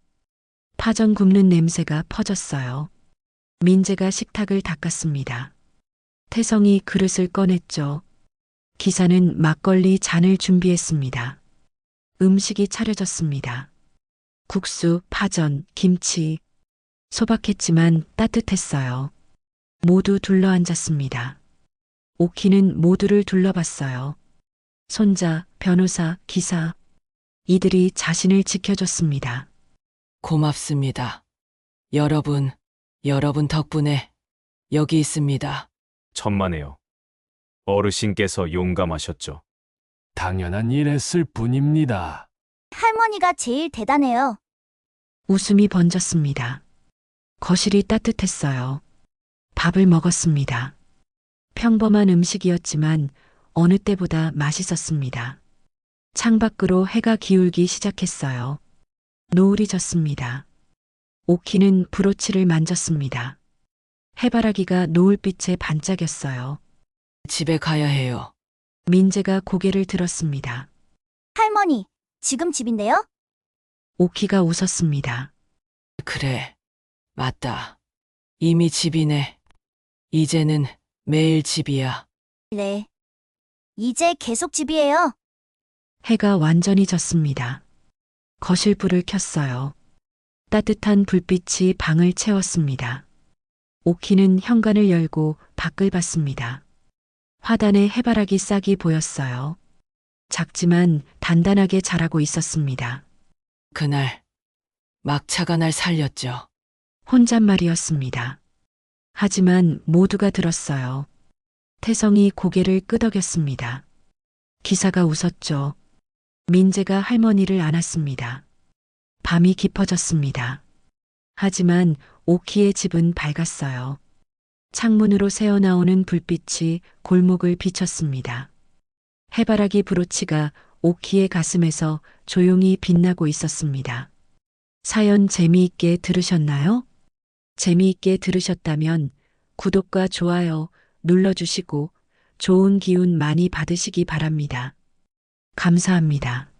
파전 굽는 냄새가 퍼졌어요. 민재가 식탁을 닦았습니다. 태성이 그릇을 꺼냈죠. 기사는 막걸리 잔을 준비했습니다. 음식이 차려졌습니다. 국수, 파전, 김치. 소박했지만 따뜻했어요. 모두 둘러앉았습니다. 오키는 모두를 둘러봤어요. 손자, 변호사, 기사. 이들이 자신을 지켜줬습니다. 고맙습니다. 여러분 덕분에 여기 있습니다. 천만에요. 어르신께서 용감하셨죠. 당연한 일 했을 뿐입니다. 할머니가 제일 대단해요. 웃음이 번졌습니다. 거실이 따뜻했어요. 밥을 먹었습니다. 평범한 음식이었지만 어느 때보다 맛있었습니다. 창밖으로 해가 기울기 시작했어요. 노을이 졌습니다. 오키는 브로치를 만졌습니다. 해바라기가 노을빛에 반짝였어요. 집에 가야 해요. 민재가 고개를 들었습니다. 할머니, 지금 집인데요? 오키가 웃었습니다. 그래. 맞다. 이미 집이네. 이제는 매일 집이야. 네. 이제 계속 집이에요. 해가 완전히 졌습니다. 거실 불을 켰어요. 따뜻한 불빛이 방을 채웠습니다. 오키는 현관을 열고 밖을 봤습니다. 화단에 해바라기 싹이 보였어요. 작지만 단단하게 자라고 있었습니다. 그날 막차가 날 살렸죠. 혼잣말이었습니다. 하지만 모두가 들었어요. 태성이 고개를 끄덕였습니다. 기사가 웃었죠. 민재가 할머니를 안았습니다. 밤이 깊어졌습니다. 하지만 오키의 집은 밝았어요. 창문으로 새어나오는 불빛이 골목을 비쳤습니다. 해바라기 브로치가 오키의 가슴에서 조용히 빛나고 있었습니다. 사연 재미있게 들으셨나요? 재미있게 들으셨다면 구독과 좋아요 눌러주시고 좋은 기운 많이 받으시기 바랍니다. 감사합니다.